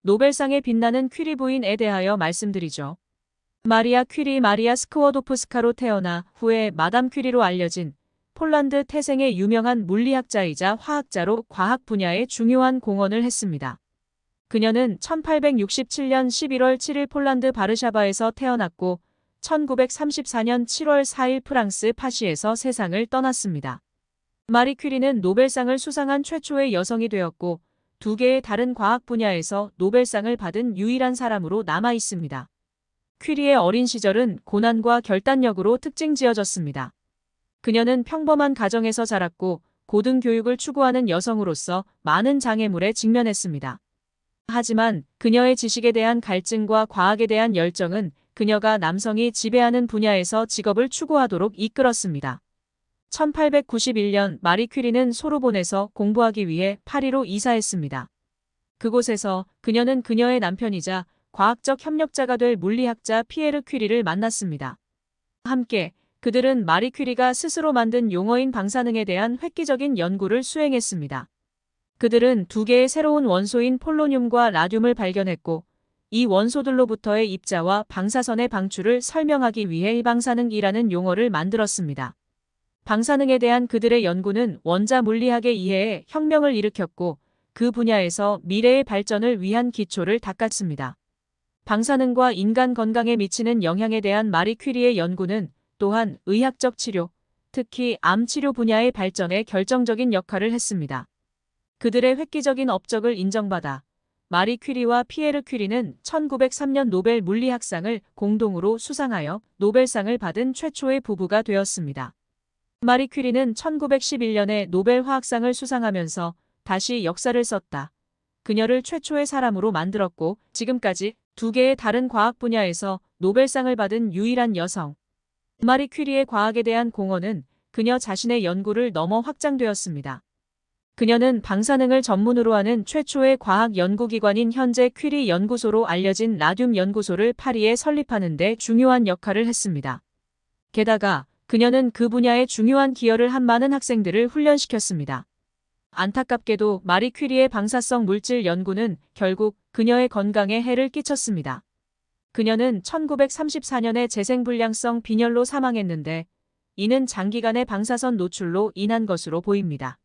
노벨상에 빛나는 퀴리 부인에 대하여 말씀드리죠. 마리아 퀴리 마리아 스크워도프스카로 태어나 후에 마담 퀴리로 알려진 폴란드 태생의 유명한 물리학자이자 화학자로 과학 분야에 중요한 공헌을 했습니다. 그녀는 1867년 11월 7일 폴란드 바르샤바에서 태어났고 1934년 7월 4일 프랑스 파시에서 세상을 떠났습니다. 마리 퀴리는 노벨상을 수상한 최초의 여성이 되었고 2개의 다른 과학 분야에서 노벨상을 받은 유일한 사람으로 남아 있습니다. 퀴리의 어린 시절은 고난과 결단력으로 특징지어졌습니다. 그녀는 평범한 가정에서 자랐고 고등교육을 추구하는 여성으로서 많은 장애물에 직면했습니다. 하지만 그녀의 지식에 대한 갈증과 과학에 대한 열정은 그녀가 남성이 지배하는 분야에서 직업을 추구하도록 이끌었습니다. 1891년 마리 퀴리는 소르본에서 공부하기 위해 파리로 이사했습니다. 그곳에서 그녀는 그녀의 남편이자 과학적 협력자가 될 물리학자 피에르 퀴리를 만났습니다. 함께 그들은 마리 퀴리가 스스로 만든 용어인 방사능에 대한 획기적인 연구를 수행했습니다. 그들은 2개의 새로운 원소인 폴로늄과 라듐을 발견했고 이 원소들로부터의 입자와 방사선의 방출을 설명하기 위해 방사능이라는 용어를 만들었습니다. 방사능에 대한 그들의 연구는 원자 물리학의 이해에 혁명을 일으켰고 그 분야에서 미래의 발전을 위한 기초를 닦았습니다. 방사능과 인간 건강에 미치는 영향에 대한 마리 퀴리의 연구는 또한 의학적 치료, 특히 암 치료 분야의 발전에 결정적인 역할을 했습니다. 그들의 획기적인 업적을 인정받아 마리 퀴리와 피에르 퀴리는 1903년 노벨 물리학상을 공동으로 수상하여 노벨상을 받은 최초의 부부가 되었습니다. 마리 퀴리는 1911년에 노벨 화학상을 수상하면서 다시 역사를 썼다. 그녀를 최초의 사람으로 만들었고 지금까지 2개의 다른 과학 분야에서 노벨상을 받은 유일한 여성. 마리 퀴리의 과학에 대한 공헌은 그녀 자신의 연구를 넘어 확장되었습니다. 그녀는 방사능을 전문으로 하는 최초의 과학 연구기관인 현재 퀴리 연구소로 알려진 라듐 연구소를 파리에 설립하는 데 중요한 역할을 했습니다. 게다가 그녀는 그 분야에 중요한 기여를 한 많은 학생들을 훈련시켰습니다. 안타깝게도 마리 퀴리의 방사성 물질 연구는 결국 그녀의 건강에 해를 끼쳤습니다. 그녀는 1934년에 재생불량성 빈혈로 사망했는데 이는 장기간의 방사선 노출로 인한 것으로 보입니다.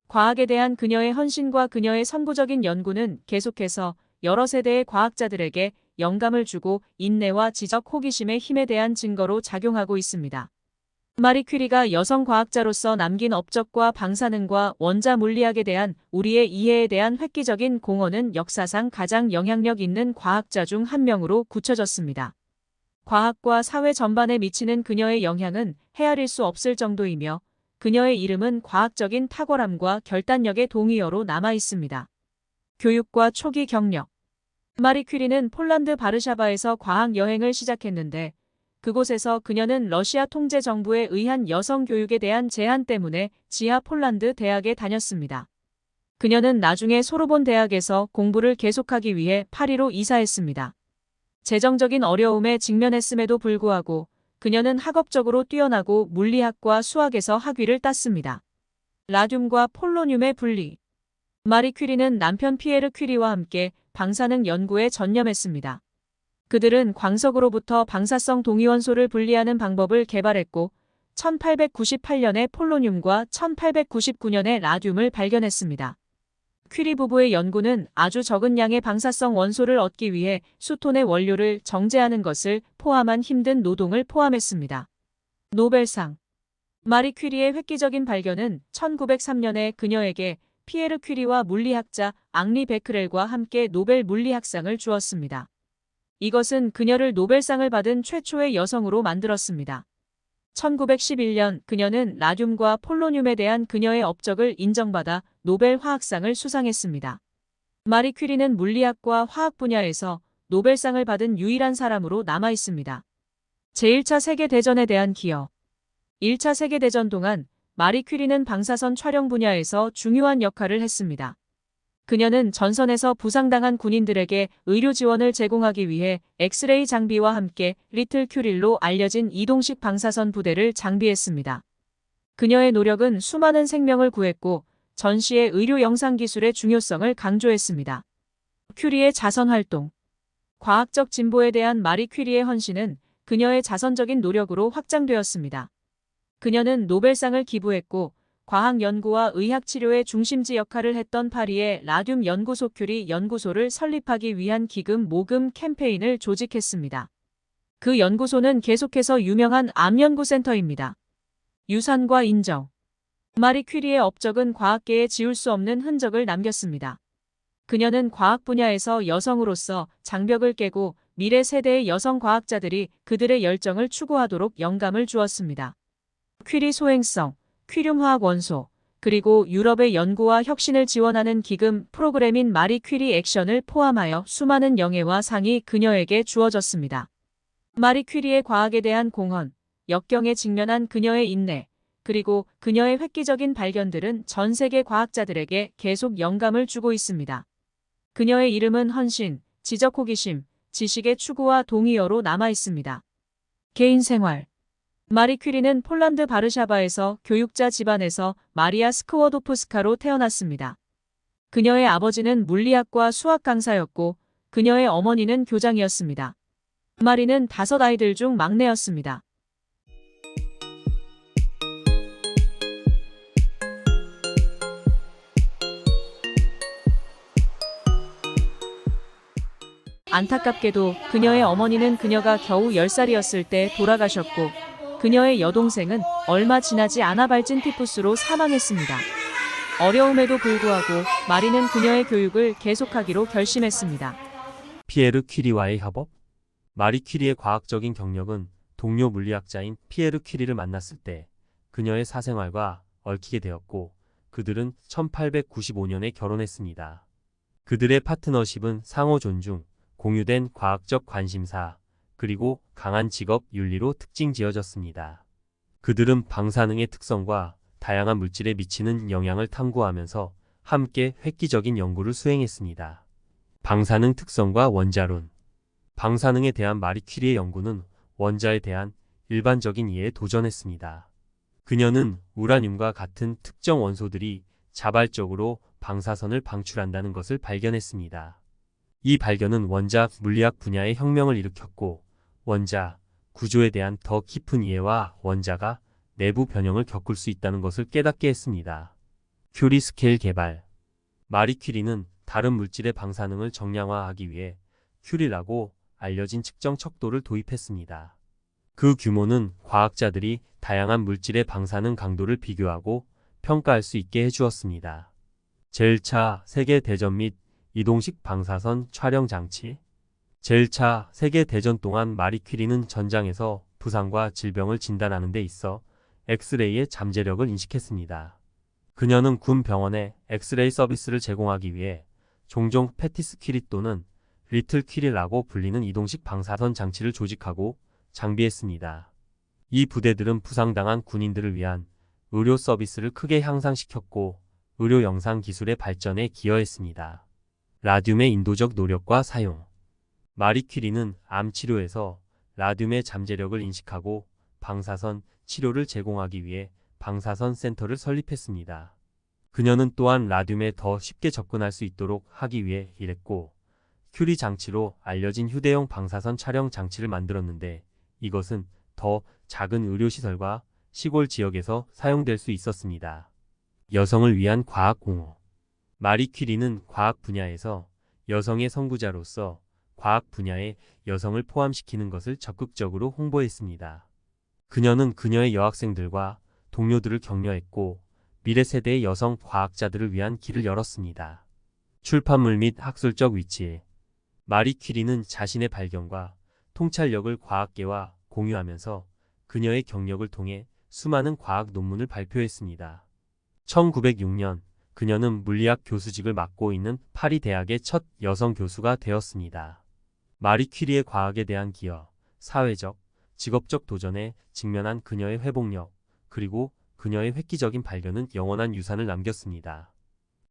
과학에 대한 그녀의 헌신과 그녀의 선구적인 연구는 계속해서 여러 세대의 과학자들에게 영감을 주고 인내와 지적 호기심의 힘에 대한 증거로 작용하고 있습니다. 마리 퀴리가 여성 과학자로서 남긴 업적과 방사능과 원자 물리학에 대한 우리의 이해에 대한 획기적인 공헌은 역사상 가장 영향력 있는 과학자 중 한 명으로 굳혀졌습니다. 과학과 사회 전반에 미치는 그녀의 영향은 헤아릴 수 없을 정도이며 그녀의 이름은 과학적인 탁월함과 결단력의 동의어로 남아 있습니다. 교육과 초기 경력. 마리 퀴리는 폴란드 바르샤바에서 과학 여행을 시작했는데 그곳에서 그녀는 러시아 통제 정부에 의한 여성 교육에 대한 제한 때문에 지하 폴란드 대학에 다녔습니다. 그녀는 나중에 소르본 대학에서 공부를 계속하기 위해 파리로 이사했습니다. 재정적인 어려움에 직면했음에도 불구하고 그녀는 학업적으로 뛰어나고 물리학과 수학에서 학위를 땄습니다. 라듐과 폴로늄의 분리. 마리 퀴리는 남편 피에르 퀴리와 함께 방사능 연구에 전념했습니다. 그들은 광석으로부터 방사성 동위원소를 분리하는 방법을 개발했고 1898년에 폴로늄과 1899년에 라듐을 발견했습니다. 퀴리 부부의 연구는 아주 적은 양의 방사성 원소를 얻기 위해 수톤의 원료를 정제하는 것을 포함한 힘든 노동을 포함했습니다. 노벨상. 마리 퀴리의 획기적인 발견은 1903년에 그녀에게 피에르 퀴리와 물리학자 앙리 베크렐과 함께 노벨 물리학상을 주었습니다. 이것은 그녀를 노벨상을 받은 최초의 여성으로 만들었습니다. 1911년 그녀는 라듐과 폴로늄에 대한 그녀의 업적을 인정받아 노벨 화학상을 수상했습니다. 마리 퀴리는 물리학과 화학 분야에서 노벨상을 받은 유일한 사람으로 남아 있습니다. 제1차 세계대전에 대한 기여. 1차 세계대전 동안 마리 퀴리는 방사선 촬영 분야에서 중요한 역할을 했습니다. 그녀는 전선에서 부상당한 군인들에게 의료 지원을 제공하기 위해 엑스레이 장비와 함께 리틀 큐릴로 알려진 이동식 방사선 부대를 장비했습니다. 그녀의 노력은 수많은 생명을 구했고 전시의 의료 영상 기술의 중요성을 강조했습니다. 큐리의 자선 활동. 과학적 진보에 대한 마리 퀴리의 헌신은 그녀의 자선적인 노력으로 확장되었습니다. 그녀는 노벨상을 기부했고 과학 연구와 의학 치료의 중심지 역할을 했던 파리의 라듐 연구소 큐리 연구소를 설립하기 위한 기금 모금 캠페인을 조직했습니다. 그 연구소는 계속해서 유명한 암연구센터입니다. 유산과 인정. 마리 퀴리의 업적은 과학계에 지울 수 없는 흔적을 남겼습니다. 그녀는 과학 분야에서 여성으로서 장벽을 깨고 미래 세대의 여성 과학자들이 그들의 열정을 추구하도록 영감을 주었습니다. 퀴리 소행성, 퀴륨 화학 원소, 그리고 유럽의 연구와 혁신을 지원하는 기금 프로그램인 마리 퀴리 액션을 포함하여 수많은 영예와 상이 그녀에게 주어졌습니다. 마리 퀴리의 과학에 대한 공헌, 역경에 직면한 그녀의 인내, 그리고 그녀의 획기적인 발견들은 전 세계 과학자들에게 계속 영감을 주고 있습니다. 그녀의 이름은 헌신, 지적 호기심, 지식의 추구와 동의어로 남아 있습니다. 개인 생활. 마리 퀴리는 폴란드 바르샤바에서 교육자 집안에서 마리아 스크워도프스카로 태어났습니다. 그녀의 아버지는 물리학과 수학 강사였고 그녀의 어머니는 교장이었습니다. 마리는 5 아이들 중 막내였습니다. 안타깝게도 그녀의 어머니는 그녀가 겨우 10살이었을 때 돌아가셨고 그녀의 여동생은 얼마 지나지 않아 발진 티푸스로 사망했습니다. 어려움에도 불구하고 마리는 그녀의 교육을 계속하기로 결심했습니다. 피에르 퀴리와의 협업? 마리 퀴리의 과학적인 경력은 동료 물리학자인 피에르 퀴리를 만났을 때 그녀의 사생활과 얽히게 되었고 그들은 1895년에 결혼했습니다. 그들의 파트너십은 상호 존중, 공유된 과학적 관심사, 그리고 강한 직업 윤리로 특징 지어졌습니다. 그들은 방사능의 특성과 다양한 물질에 미치는 영향을 탐구하면서 함께 획기적인 연구를 수행했습니다. 방사능 특성과 원자론. 방사능에 대한 마리 퀴리의 연구는 원자에 대한 일반적인 이해에 도전했습니다. 그녀는 우라늄과 같은 특정 원소들이 자발적으로 방사선을 방출한다는 것을 발견했습니다. 이 발견은 원자 물리학 분야의 혁명을 일으켰고 원자 구조에 대한 더 깊은 이해와 원자가 내부 변형을 겪을 수 있다는 것을 깨닫게 했습니다. 큐리 스케일 개발. 마리 퀴리는 다른 물질의 방사능을 정량화하기 위해 큐리라고 알려진 측정 척도를 도입했습니다. 그 규모는 과학자들이 다양한 물질의 방사능 강도를 비교하고 평가할 수 있게 해주었습니다. 제1차 세계대전 및 이동식 방사선 촬영 장치. 제1차 세계대전 동안 마리 퀴리는 전장에서 부상과 질병을 진단하는 데 있어 엑스레이의 잠재력을 인식했습니다. 그녀는 군 병원에 엑스레이 서비스를 제공하기 위해 종종 패티스 퀴리 또는 리틀 퀴리라고 불리는 이동식 방사선 장치를 조직하고 장비했습니다. 이 부대들은 부상당한 군인들을 위한 의료 서비스를 크게 향상시켰고 의료 영상 기술의 발전에 기여했습니다. 라듐의 인도적 노력과 사용. 마리 퀴리는 암 치료에서 라듐의 잠재력을 인식하고 방사선 치료를 제공하기 위해 방사선 센터를 설립했습니다. 그녀는 또한 라듐에 더 쉽게 접근할 수 있도록 하기 위해 일했고 큐리 장치로 알려진 휴대용 방사선 촬영 장치를 만들었는데 이것은 더 작은 의료시설과 시골 지역에서 사용될 수 있었습니다. 여성을 위한 과학 공헌. 마리 퀴리는 과학 분야에서 여성의 선구자로서 과학 분야에 여성을 포함시키는 것을 적극적으로 홍보했습니다. 그녀는 그녀의 여학생들과 동료들을 격려했고 미래 세대의 여성 과학자들을 위한 길을 열었습니다. 출판물 및 학술적 위치. 마리 퀴리는 자신의 발견과 통찰력을 과학계와 공유하면서 그녀의 경력을 통해 수많은 과학 논문을 발표했습니다. 1906년 그녀는 물리학 교수직을 맡고 있는 파리 대학의 첫 여성 교수가 되었습니다. 마리 퀴리의 과학에 대한 기여, 사회적, 직업적 도전에 직면한 그녀의 회복력, 그리고 그녀의 획기적인 발견은 영원한 유산을 남겼습니다.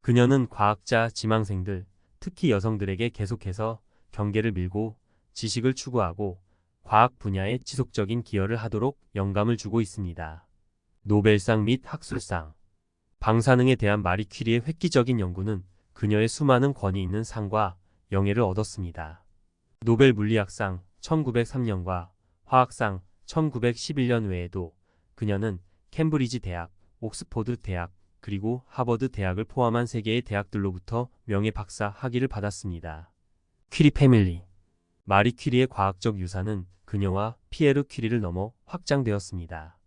그녀는 과학자 지망생들, 특히 여성들에게 계속해서 경계를 밀고 지식을 추구하고 과학 분야에 지속적인 기여를 하도록 영감을 주고 있습니다. 노벨상 및 학술상. 방사능에 대한 마리 퀴리의 획기적인 연구는 그녀의 수많은 권위 있는 상과 영예를 얻었습니다. 노벨 물리학상 1903년과 화학상 1911년 외에도 그녀는 캠브리지 대학, 옥스퍼드 대학, 그리고 하버드 대학을 포함한 3개의 대학들로부터 명예 박사 학위를 받았습니다. 퀴리 패밀리. 마리 퀴리의 과학적 유산은 그녀와 피에르 퀴리를 넘어 확장되었습니다.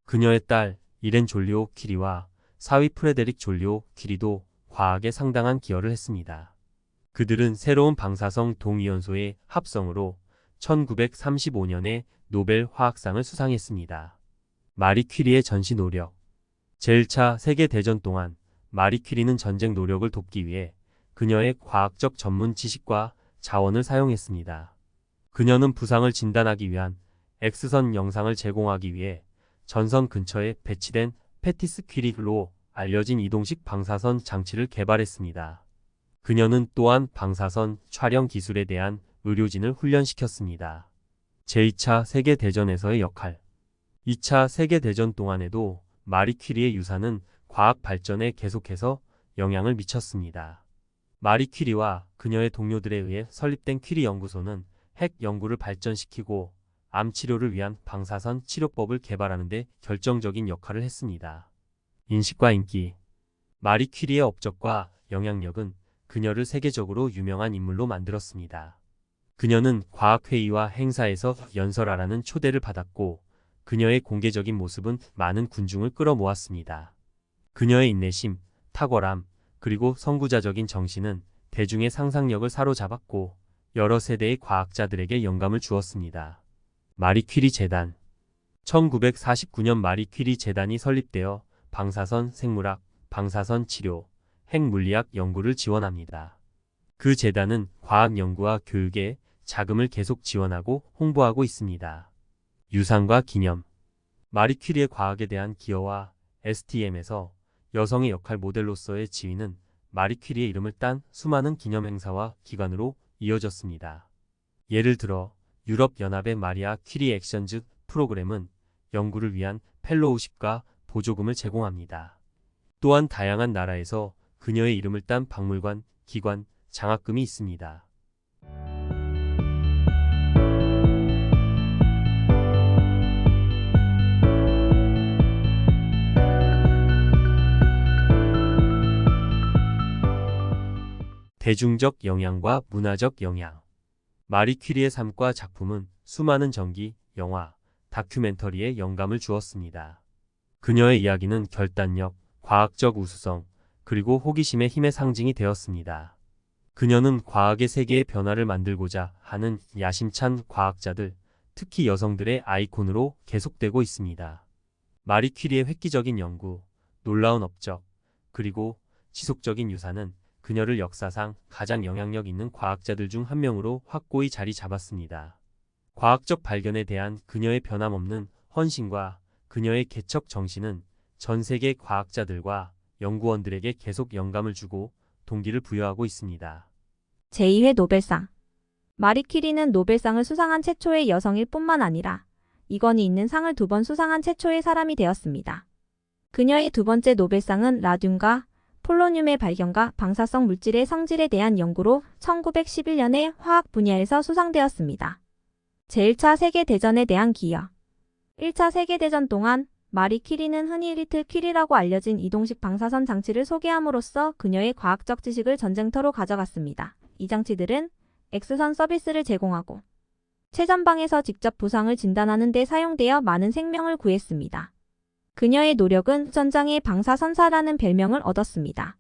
그녀의 딸 이렌 졸리오 퀴리와 사위 프레데릭 졸리오 퀴리도 과학에 상당한 기여를 했습니다. 그들은 새로운 방사성 동위원소의 합성으로 1935년에 노벨 화학상을 수상했습니다. 마리 퀴리의 전시 노력. 제1차 세계대전 동안 마리 퀴리는 전쟁 노력을 돕기 위해 그녀의 과학적 전문 지식과 자원을 사용했습니다. 그녀는 부상을 진단하기 위한 X선 영상을 제공하기 위해 전선 근처에 배치된 페티스 퀴리로 알려진 이동식 방사선 장치를 개발했습니다. 그녀는 또한 방사선 촬영 기술에 대한 의료진을 훈련시켰습니다. 제2차 세계대전에서의 역할. 2차 세계대전 동안에도 마리 퀴리의 유산은 과학 발전에 계속해서 영향을 미쳤습니다. 마리 퀴리와 그녀의 동료들에 의해 설립된 퀴리 연구소는 핵 연구를 발전시키고 암 치료를 위한 방사선 치료법을 개발하는 데 결정적인 역할을 했습니다. 인식과 인기. 마리 퀴리의 업적과 영향력은 그녀를 세계적으로 유명한 인물로 만들었습니다. 그녀는 과학회의와 행사에서 연설하라는 초대를 받았고 그녀의 공개적인 모습은 많은 군중을 끌어모았습니다. 그녀의 인내심, 탁월함, 그리고 선구자적인 정신은 대중의 상상력을 사로잡았고 여러 세대의 과학자들에게 영감을 주었습니다. 마리 퀴리 재단. 1949년 마리 퀴리 재단이 설립되어 방사선 생물학, 방사선 치료, 핵물리학 연구를 지원합니다. 그 재단은 과학 연구와 교육에 자금을 계속 지원하고 홍보하고 있습니다. 유산과 기념. 마리 퀴리의 과학에 대한 기여와 STM에서 여성의 역할 모델로서의 지위는 마리 퀴리의 이름을 딴 수많은 기념 행사와 기관으로 이어졌습니다. 예를 들어 유럽연합의 마리아 퀴리 액션즈 프로그램은 연구를 위한 펠로우십과 보조금을 제공합니다. 또한 다양한 나라에서 그녀의 이름을 딴 박물관, 기관, 장학금이 있습니다. 대중적 영향과 문화적 영향. 마리 퀴리의 삶과 작품은 수많은 전기, 영화, 다큐멘터리에 영감을 주었습니다. 그녀의 이야기는 결단력, 과학적 우수성, 그리고 호기심의 힘의 상징이 되었습니다. 그녀는 과학의 세계의 변화를 만들고자 하는 야심찬 과학자들, 특히 여성들의 아이콘으로 계속되고 있습니다. 마리 퀴리의 획기적인 연구, 놀라운 업적, 그리고 지속적인 유산은 그녀를 역사상 가장 영향력 있는 과학자들 중 한 명으로 확고히 자리 잡았습니다. 과학적 발견에 대한 그녀의 변함없는 헌신과 그녀의 개척 정신은 전 세계 과학자들과 연구원들에게 계속 영감을 주고 동기를 부여하고 있습니다. 제2회 노벨상. 마리 퀴리는 노벨상을 수상한 최초의 여성일 뿐만 아니라 이건이 있는 상을 2번 수상한 최초의 사람이 되었습니다. 그녀의 2번째 노벨상은 라듐과 폴로늄의 발견과 방사성 물질의 성질에 대한 연구로 1911년에 화학 분야에서 수상되었습니다. 제1차 세계대전에 대한 기여. 1차 세계대전 동안 마리 퀴리는 흔히 리틀 퀴리라고 알려진 이동식 방사선 장치를 소개함으로써 그녀의 과학적 지식을 전쟁터로 가져갔습니다. 이 장치들은 X선 서비스를 제공하고 최전방에서 직접 부상을 진단하는 데 사용되어 많은 생명을 구했습니다. 그녀의 노력은 전장의 방사선사라는 별명을 얻었습니다.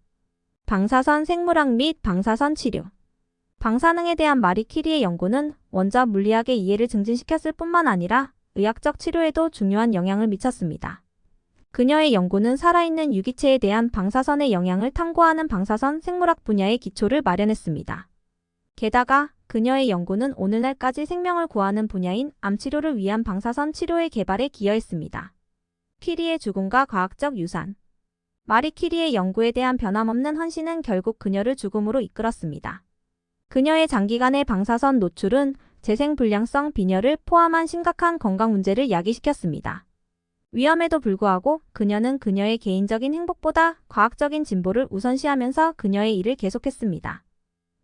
방사선 생물학 및 방사선 치료. 방사능에 대한 마리 퀴리의 연구는 원자 물리학의 이해를 증진시켰을 뿐만 아니라 의학적 치료에도 중요한 영향을 미쳤습니다. 그녀의 연구는 살아있는 유기체에 대한 방사선의 영향을 탐구하는 방사선 생물학 분야의 기초를 마련했습니다. 게다가 그녀의 연구는 오늘날까지 생명을 구하는 분야인 암치료를 위한 방사선 치료의 개발에 기여했습니다. 퀴리의 죽음과 과학적 유산. 마리 퀴리의 연구에 대한 변함없는 헌신은 결국 그녀를 죽음으로 이끌었습니다. 그녀의 장기간의 방사선 노출은 재생불량성 빈혈을 포함한 심각한 건강 문제를 야기시켰습니다. 위험에도 불구하고 그녀는 그녀의 개인적인 행복보다 과학적인 진보를 우선시하면서 그녀의 일을 계속했습니다.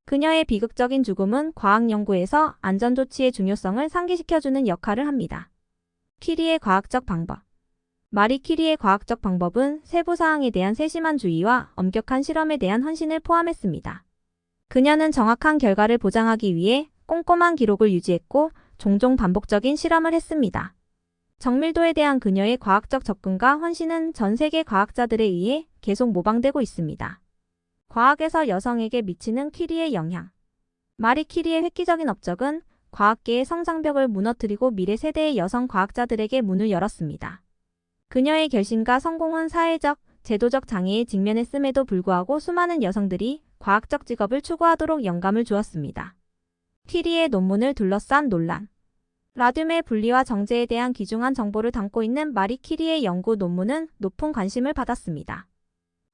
그녀의 비극적인 죽음은 과학 연구에서 안전조치의 중요성을 상기시켜주는 역할을 합니다. 퀴리의 과학적 방법. 마리 퀴리의 과학적 방법은 세부 사항에 대한 세심한 주의와 엄격한 실험에 대한 헌신을 포함했습니다. 그녀는 정확한 결과를 보장하기 위해 꼼꼼한 기록을 유지했고 종종 반복적인 실험을 했습니다. 정밀도에 대한 그녀의 과학적 접근과 헌신은 전 세계 과학자들에 의해 계속 모방되고 있습니다. 과학에서 여성에게 미치는 퀴리의 영향. 마리 퀴리의 획기적인 업적은 과학계의 성장벽을 무너뜨리고 미래 세대의 여성 과학자들에게 문을 열었습니다. 그녀의 결심과 성공은 사회적, 제도적 장애에 직면했음에도 불구하고 수많은 여성들이 과학적 직업을 추구하도록 영감을 주었습니다. 퀴리의 논문을 둘러싼 논란. 라듐의 분리와 정제에 대한 귀중한 정보를 담고 있는 마리 퀴리의 연구 논문은 높은 관심을 받았습니다.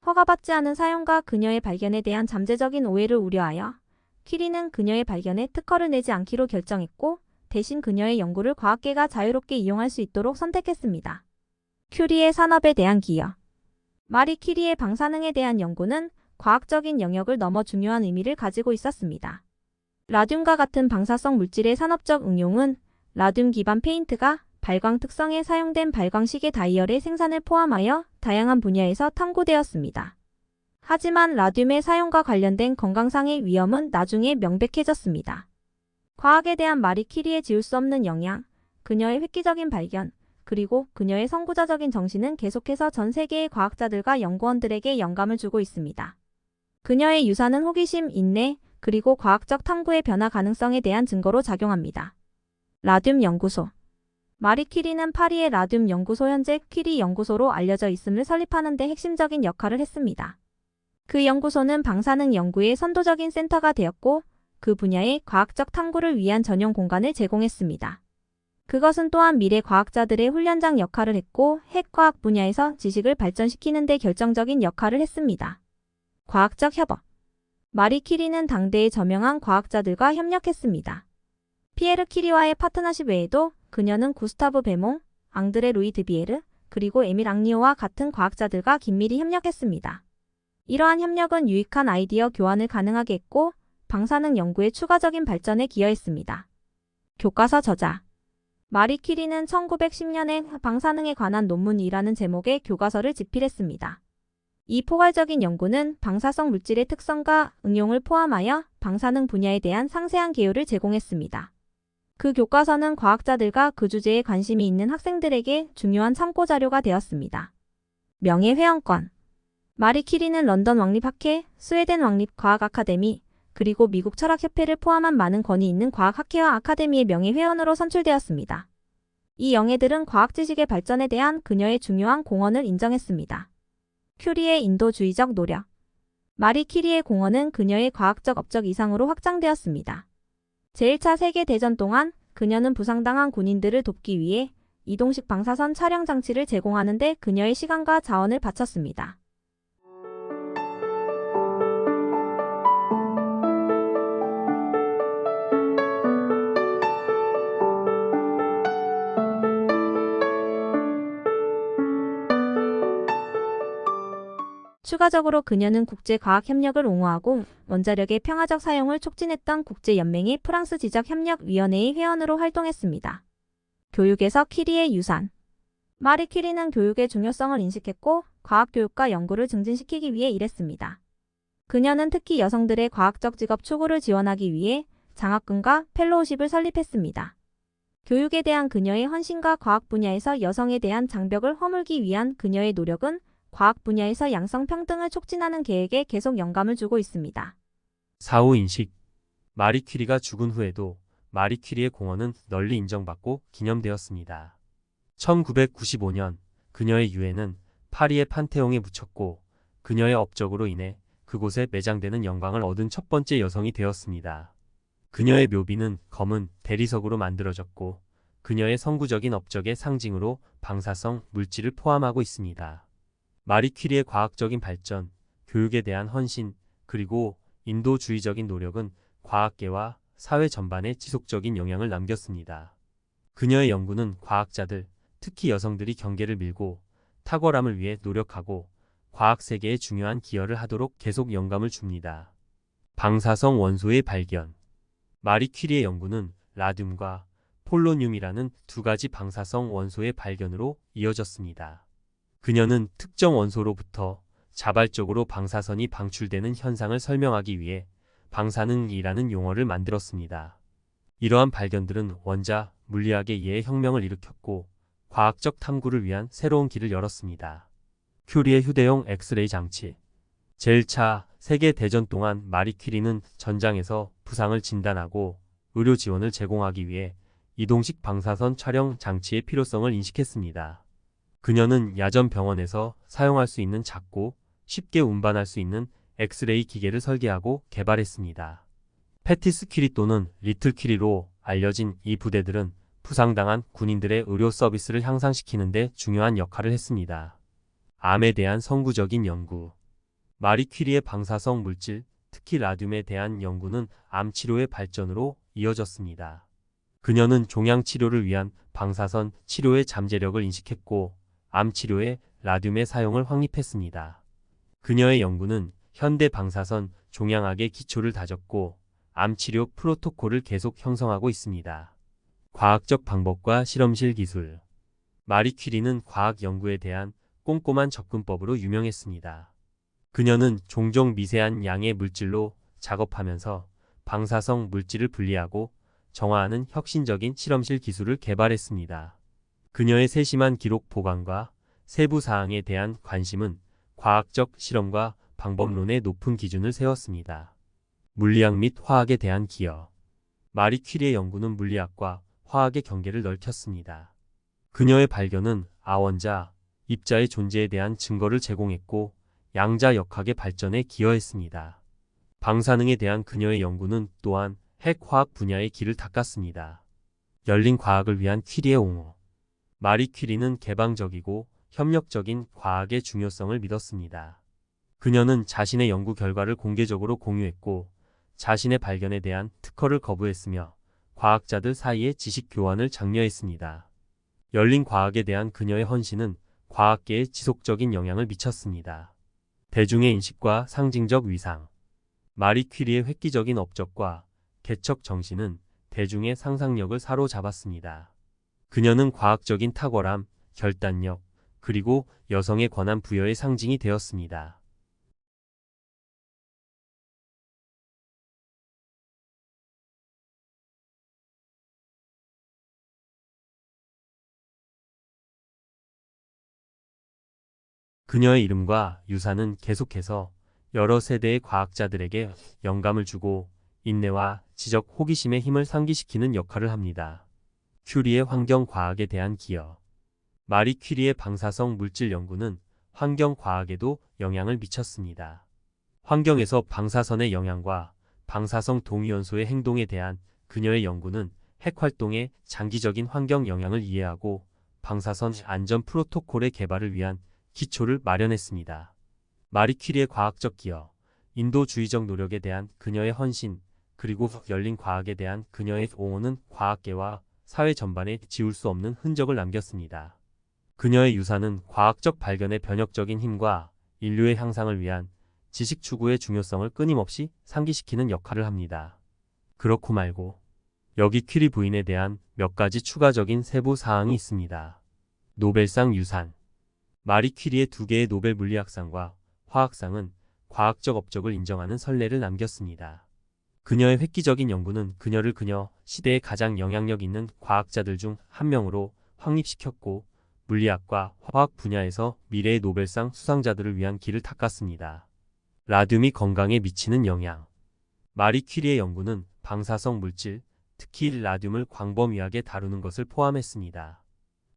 허가받지 않은 사용과 그녀의 발견에 대한 잠재적인 오해를 우려하여 퀴리는 그녀의 발견에 특허를 내지 않기로 결정했고 대신 그녀의 연구를 과학계가 자유롭게 이용할 수 있도록 선택했습니다. 큐리의 산업에 대한 기여. 마리 퀴리의 방사능에 대한 연구는 과학적인 영역을 넘어 중요한 의미를 가지고 있었습니다. 라듐과 같은 방사성 물질의 산업적 응용은 라듐 기반 페인트가 발광 특성에 사용된 발광시계 다이얼의 생산을 포함하여 다양한 분야에서 탐구되었습니다. 하지만 라듐의 사용과 관련된 건강상의 위험은 나중에 명백해졌습니다. 과학에 대한 마리 퀴리의 지울 수 없는 영향, 그녀의 획기적인 발견, 그리고 그녀의 선구자적인 정신은 계속해서 전 세계의 과학자들과 연구원들에게 영감을 주고 있습니다. 그녀의 유산은 호기심, 인내, 그리고 과학적 탐구의 변화 가능성에 대한 증거로 작용합니다. 라듐 연구소. 마리 퀴리는 파리의 라듐 연구소 현재 퀴리 연구소로 알려져 있음을 설립하는 데 핵심적인 역할을 했습니다. 그 연구소는 방사능 연구의 선도적인 센터가 되었고 그 분야의 과학적 탐구를 위한 전용 공간을 제공했습니다. 그것은 또한 미래 과학자들의 훈련장 역할을 했고 핵과학 분야에서 지식을 발전시키는 데 결정적인 역할을 했습니다. 과학적 협업. 마리 퀴리는 당대의 저명한 과학자들과 협력했습니다. 피에르 퀴리와의 파트너십 외에도 그녀는 구스타브 베몽, 앙드레 루이 드비에르, 그리고 에밀 앙리오와 같은 과학자들과 긴밀히 협력했습니다. 이러한 협력은 유익한 아이디어 교환을 가능하게 했고 방사능 연구의 추가적인 발전에 기여했습니다. 교과서 저자. 마리 퀴리는 1910년에 방사능에 관한 논문이라는 제목의 교과서를 집필했습니다. 이 포괄적인 연구는 방사성 물질의 특성과 응용을 포함하여 방사능 분야에 대한 상세한 개요를 제공했습니다. 그 교과서는 과학자들과 그 주제에 관심이 있는 학생들에게 중요한 참고 자료가 되었습니다. 명예회원권. 마리 퀴리는 런던 왕립학회, 스웨덴 왕립과학 아카데미, 그리고 미국 철학협회를 포함한 많은 권위 있는 과학학회와 아카데미의 명예회원으로 선출되었습니다. 이 영예들은 과학 지식의 발전에 대한 그녀의 중요한 공헌을 인정했습니다. 큐리의 인도주의적 노력. 마리 퀴리의 공헌은 그녀의 과학적 업적 이상으로 확장되었습니다. 제1차 세계대전 동안 그녀는 부상당한 군인들을 돕기 위해 이동식 방사선 촬영 장치를 제공하는 데 그녀의 시간과 자원을 바쳤습니다. 추가적으로 그녀는 국제과학협력을 옹호하고 원자력의 평화적 사용을 촉진했던 국제연맹의 프랑스 지적협력위원회의 회원으로 활동했습니다. 교육에서 퀴리의 유산. 마리 퀴리는 교육의 중요성을 인식했고 과학교육과 연구를 증진시키기 위해 일했습니다. 그녀는 특히 여성들의 과학적 직업 추구를 지원하기 위해 장학금과 펠로우십을 설립했습니다. 교육에 대한 그녀의 헌신과 과학 분야에서 여성에 대한 장벽을 허물기 위한 그녀의 노력은 과학 분야에서 양성 평등을 촉진하는 계획에 계속 영감을 주고 있습니다. 사후 인식. 마리 퀴리가 죽은 후에도 마리 퀴리의 공헌은 널리 인정받고 기념되었습니다. 1995년 그녀의 유해는 파리의 판테옹에 묻혔고 그녀의 업적으로 인해 그곳에 매장되는 영광을 얻은 첫 번째 여성이 되었습니다. 그녀의 묘비는 검은 대리석으로 만들어졌고 그녀의 선구적인 업적의 상징으로 방사성 물질을 포함하고 있습니다. 마리 퀴리의 과학적인 발전, 교육에 대한 헌신, 그리고 인도주의적인 노력은 과학계와 사회 전반에 지속적인 영향을 남겼습니다. 그녀의 연구는 과학자들, 특히 여성들이 경계를 밀고 탁월함을 위해 노력하고 과학 세계에 중요한 기여를 하도록 계속 영감을 줍니다. 방사성 원소의 발견. 마리 퀴리의 연구는 라듐과 폴로늄이라는 두 가지 방사성 원소의 발견으로 이어졌습니다. 그녀는 특정 원소로부터 자발적으로 방사선이 방출되는 현상을 설명하기 위해 방사능이라는 용어를 만들었습니다. 이러한 발견들은 원자 물리학의 예혁명을 일으켰고 과학적 탐구를 위한 새로운 길을 열었습니다. 큐리의 휴대용 엑스레이 장치. 제1차 세계대전 동안 마리 퀴리는 전장에서 부상을 진단하고 의료 지원을 제공하기 위해 이동식 방사선 촬영 장치의 필요성을 인식했습니다. 그녀는 야전 병원에서 사용할 수 있는 작고 쉽게 운반할 수 있는 엑스레이 기계를 설계하고 개발했습니다. 패티스 퀴리 또는 리틀 퀴리로 알려진 이 부대들은 부상당한 군인들의 의료 서비스를 향상시키는 데 중요한 역할을 했습니다. 암에 대한 선구적인 연구. 마리 퀴리의 방사성 물질, 특히 라듐에 대한 연구는 암 치료의 발전으로 이어졌습니다. 그녀는 종양 치료를 위한 방사선 치료의 잠재력을 인식했고 암 치료에 라듐의 사용을 확립했습니다. 그녀의 연구는 현대 방사선 종양학의 기초를 다졌고 암 치료 프로토콜을 계속 형성하고 있습니다. 과학적 방법과 실험실 기술. 마리 퀴리는 과학 연구에 대한 꼼꼼한 접근법으로 유명했습니다. 그녀는 종종 미세한 양의 물질로 작업하면서 방사성 물질을 분리하고 정화하는 혁신적인 실험실 기술을 개발했습니다. 그녀의 세심한 기록 보관과 세부 사항에 대한 관심은 과학적 실험과 방법론에 높은 기준을 세웠습니다. 물리학 및 화학에 대한 기여. 마리 퀴리의 연구는 물리학과 화학의 경계를 넓혔습니다. 그녀의 발견은 아원자, 입자의 존재에 대한 증거를 제공했고 양자 역학의 발전에 기여했습니다. 방사능에 대한 그녀의 연구는 또한 핵화학 분야의 길을 닦았습니다. 열린 과학을 위한 퀴리의 옹호. 마리 퀴리는 개방적이고 협력적인 과학의 중요성을 믿었습니다. 그녀는 자신의 연구 결과를 공개적으로 공유했고 자신의 발견에 대한 특허를 거부했으며 과학자들 사이의 지식 교환을 장려했습니다. 열린 과학에 대한 그녀의 헌신은 과학계에 지속적인 영향을 미쳤습니다. 대중의 인식과 상징적 위상. 마리 퀴리의 획기적인 업적과 개척 정신은 대중의 상상력을 사로잡았습니다. 그녀는 과학적인 탁월함, 결단력, 그리고 여성의 권한 부여의 상징이 되었습니다. 그녀의 이름과 유산은 계속해서 여러 세대의 과학자들에게 영감을 주고 인내와 지적 호기심의 힘을 상기시키는 역할을 합니다. 큐리의 환경과학에 대한 기여. 마리 퀴리의 방사성 물질 연구는 환경과학에도 영향을 미쳤습니다. 환경에서 방사선의 영향과 방사성 동위원소의 행동에 대한 그녀의 연구는 핵활동의 장기적인 환경 영향을 이해하고 방사선 안전 프로토콜의 개발을 위한 기초를 마련했습니다. 마리 퀴리의 과학적 기여, 인도주의적 노력에 대한 그녀의 헌신, 그리고 열린 과학에 대한 그녀의 옹호는 과학계와 사회 전반에 지울 수 없는 흔적을 남겼습니다. 그녀의 유산은 과학적 발견의 변혁적인 힘과 인류의 향상을 위한 지식 추구의 중요성을 끊임없이 상기시키는 역할을 합니다. 그렇고 말고 여기 퀴리 부인에 대한 몇 가지 추가적인 세부 사항이 있습니다. 노벨상 유산. 마리 퀴리의 두 개의 노벨 물리학상과 화학상은 과학적 업적을 인정하는 선례를 남겼습니다. 그녀의 획기적인 연구는 그녀를 그녀 시대의 가장 영향력 있는 과학자들 중 한 명으로 확립시켰고 물리학과 화학 분야에서 미래의 노벨상 수상자들을 위한 길을 닦았습니다. 라듐이 건강에 미치는 영향. 마리 퀴리의 연구는 방사성 물질, 특히 라듐을 광범위하게 다루는 것을 포함했습니다.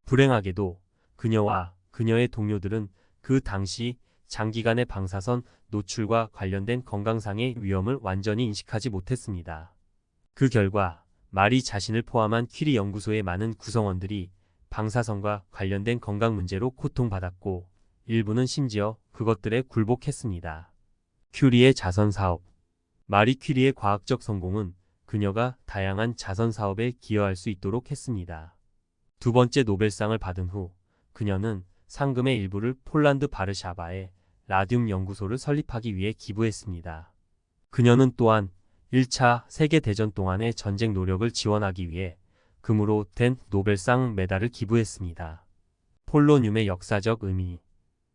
불행하게도 그녀와 그녀의 동료들은 그 당시 장기간의 방사선 노출과 관련된 건강상의 위험을 완전히 인식하지 못했습니다. 그 결과 마리 자신을 포함한 퀴리 연구소의 많은 구성원들이 방사선과 관련된 건강 문제로 고통받았고 일부는 심지어 그것들에 굴복했습니다. 큐리의 자선 사업. 마리 퀴리의 과학적 성공은 그녀가 다양한 자선 사업에 기여할 수 있도록 했습니다. 두 번째 노벨상을 받은 후 그녀는 상금의 일부를 폴란드 바르샤바에 라듐 연구소를 설립하기 위해 기부했습니다. 그녀는 또한 1차 세계대전 동안의 전쟁 노력을 지원하기 위해 금으로 된 노벨상 메달을 기부했습니다. 폴로늄의 역사적 의미.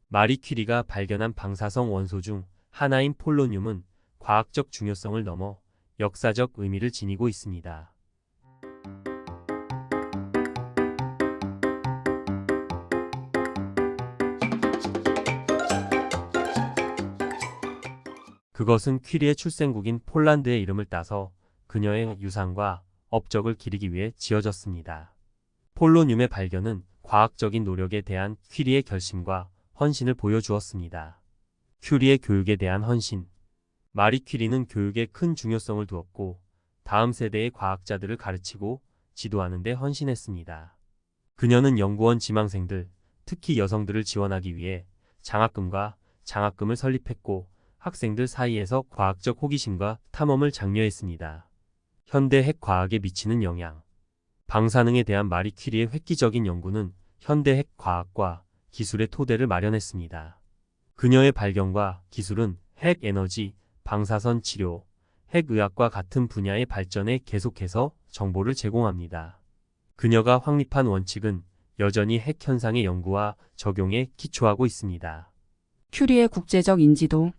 마리 퀴리가 발견한 방사성 원소 중 하나인 폴로늄은 과학적 중요성을 넘어 역사적 의미를 지니고 있습니다. 그것은 퀴리의 출생국인 폴란드의 이름을 따서 그녀의 유산과 업적을 기리기 위해 지어졌습니다. 폴로늄의 발견은 과학적인 노력에 대한 퀴리의 결심과 헌신을 보여주었습니다. 큐리의 교육에 대한 헌신. 마리 퀴리는 교육에 큰 중요성을 두었고 다음 세대의 과학자들을 가르치고 지도하는 데 헌신했습니다. 그녀는 연구원 지망생들, 특히 여성들을 지원하기 위해 장학금과 장학금을 설립했고 학생들 사이에서 과학적 호기심과 탐험을 장려했습니다. 현대 핵과학에 미치는 영향. 방사능에 대한 마리 퀴리의 획기적인 연구는 현대 핵과학과 기술의 토대를 마련했습니다. 그녀의 발견과 기술은 핵에너지, 방사선 치료, 핵의학과 같은 분야의 발전에 계속해서 정보를 제공합니다. 그녀가 확립한 원칙은 여전히 핵 현상의 연구와 적용에 기초하고 있습니다. 큐리의 국제적 인지도.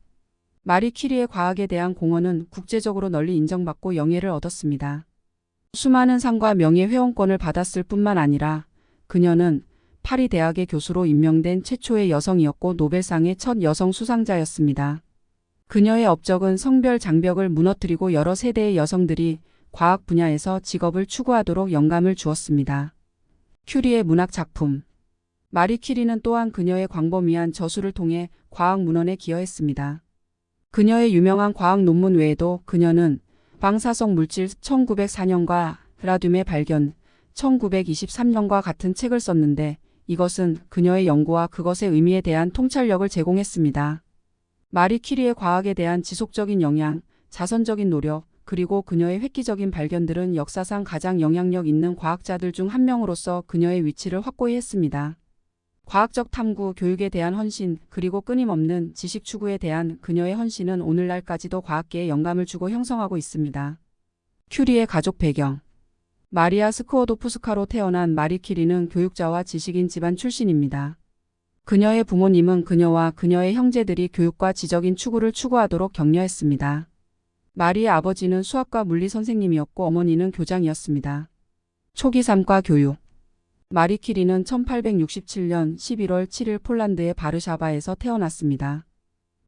마리 퀴리의 과학에 대한 공헌은 국제적으로 널리 인정받고 영예를 얻었습니다. 수많은 상과 명예회원권을 받았을 뿐만 아니라 그녀는 파리 대학의 교수로 임명된 최초의 여성이었고 노벨상의 첫 여성 수상자였습니다. 그녀의 업적은 성별 장벽을 무너뜨리고 여러 세대의 여성들이 과학 분야에서 직업을 추구하도록 영감을 주었습니다. 큐리의 문학 작품. 마리 퀴리는 또한 그녀의 광범위한 저술을 통해 과학 문헌에 기여했습니다. 그녀의 유명한 과학 논문 외에도 그녀는 방사성 물질 1904년과 라듐의 발견 1923년과 같은 책을 썼는데 이것은 그녀의 연구와 그것의 의미에 대한 통찰력을 제공했습니다. 마리 퀴리의 과학에 대한 지속적인 영향, 자선적인 노력, 그리고 그녀의 획기적인 발견들은 역사상 가장 영향력 있는 과학자들 중 한 명으로서 그녀의 위치를 확고히 했습니다. 과학적 탐구, 교육에 대한 헌신, 그리고 끊임없는 지식 추구에 대한 그녀의 헌신은 오늘날까지도 과학계에 영감을 주고 형성하고 있습니다. 큐리의 가족 배경. 마리아 스쿠어도프스카로 태어난 마리 퀴리는 교육자와 지식인 집안 출신입니다. 그녀의 부모님은 그녀와 그녀의 형제들이 교육과 지적인 추구를 추구하도록 격려했습니다. 마리의 아버지는 수학과 물리 선생님이었고 어머니는 교장이었습니다. 초기 삶과 교육. 마리 퀴리는 1867년 11월 7일 폴란드의 바르샤바에서 태어났습니다.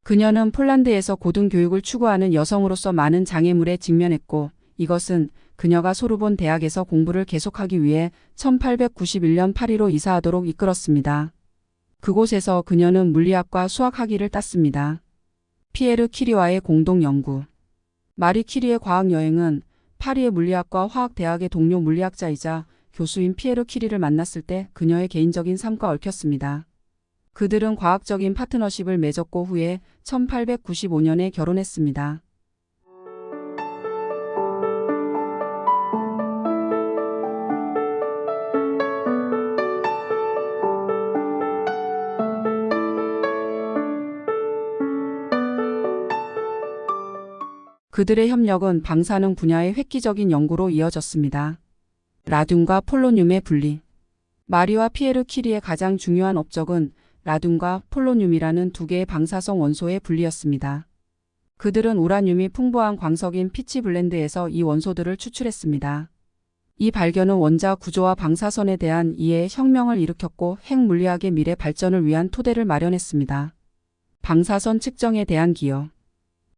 그녀는 폴란드에서 고등교육을 추구하는 여성으로서 많은 장애물에 직면했고 이것은 그녀가 소르본 대학에서 공부를 계속하기 위해 1891년 파리로 이사하도록 이끌었습니다. 그곳에서 그녀는 물리학과 수학학위를 땄습니다. 피에르 퀴리와의 공동 연구. 마리 퀴리의 과학 여행은 파리의 물리학과 화학대학의 동료 물리학자이자 교수인 피에르 퀴리를 만났을 때 그녀의 개인적인 삶과 얽혔습니다. 그들은 과학적인 파트너십을 맺었고 후에 1895년에 결혼했습니다. 그들의 협력은 방사능 분야의 획기적인 연구로 이어졌습니다. 라듐과 폴로늄의 분리. 마리와 피에르 퀴리의 가장 중요한 업적은 라듐과 폴로늄이라는 두 개의 방사성 원소의 분리였습니다. 그들은 우라늄이 풍부한 광석인 피치블렌드에서 이 원소들을 추출했습니다. 이 발견은 원자 구조와 방사선에 대한 이해의 혁명을 일으켰고 핵물리학의 미래 발전을 위한 토대를 마련했습니다. 방사선 측정에 대한 기여.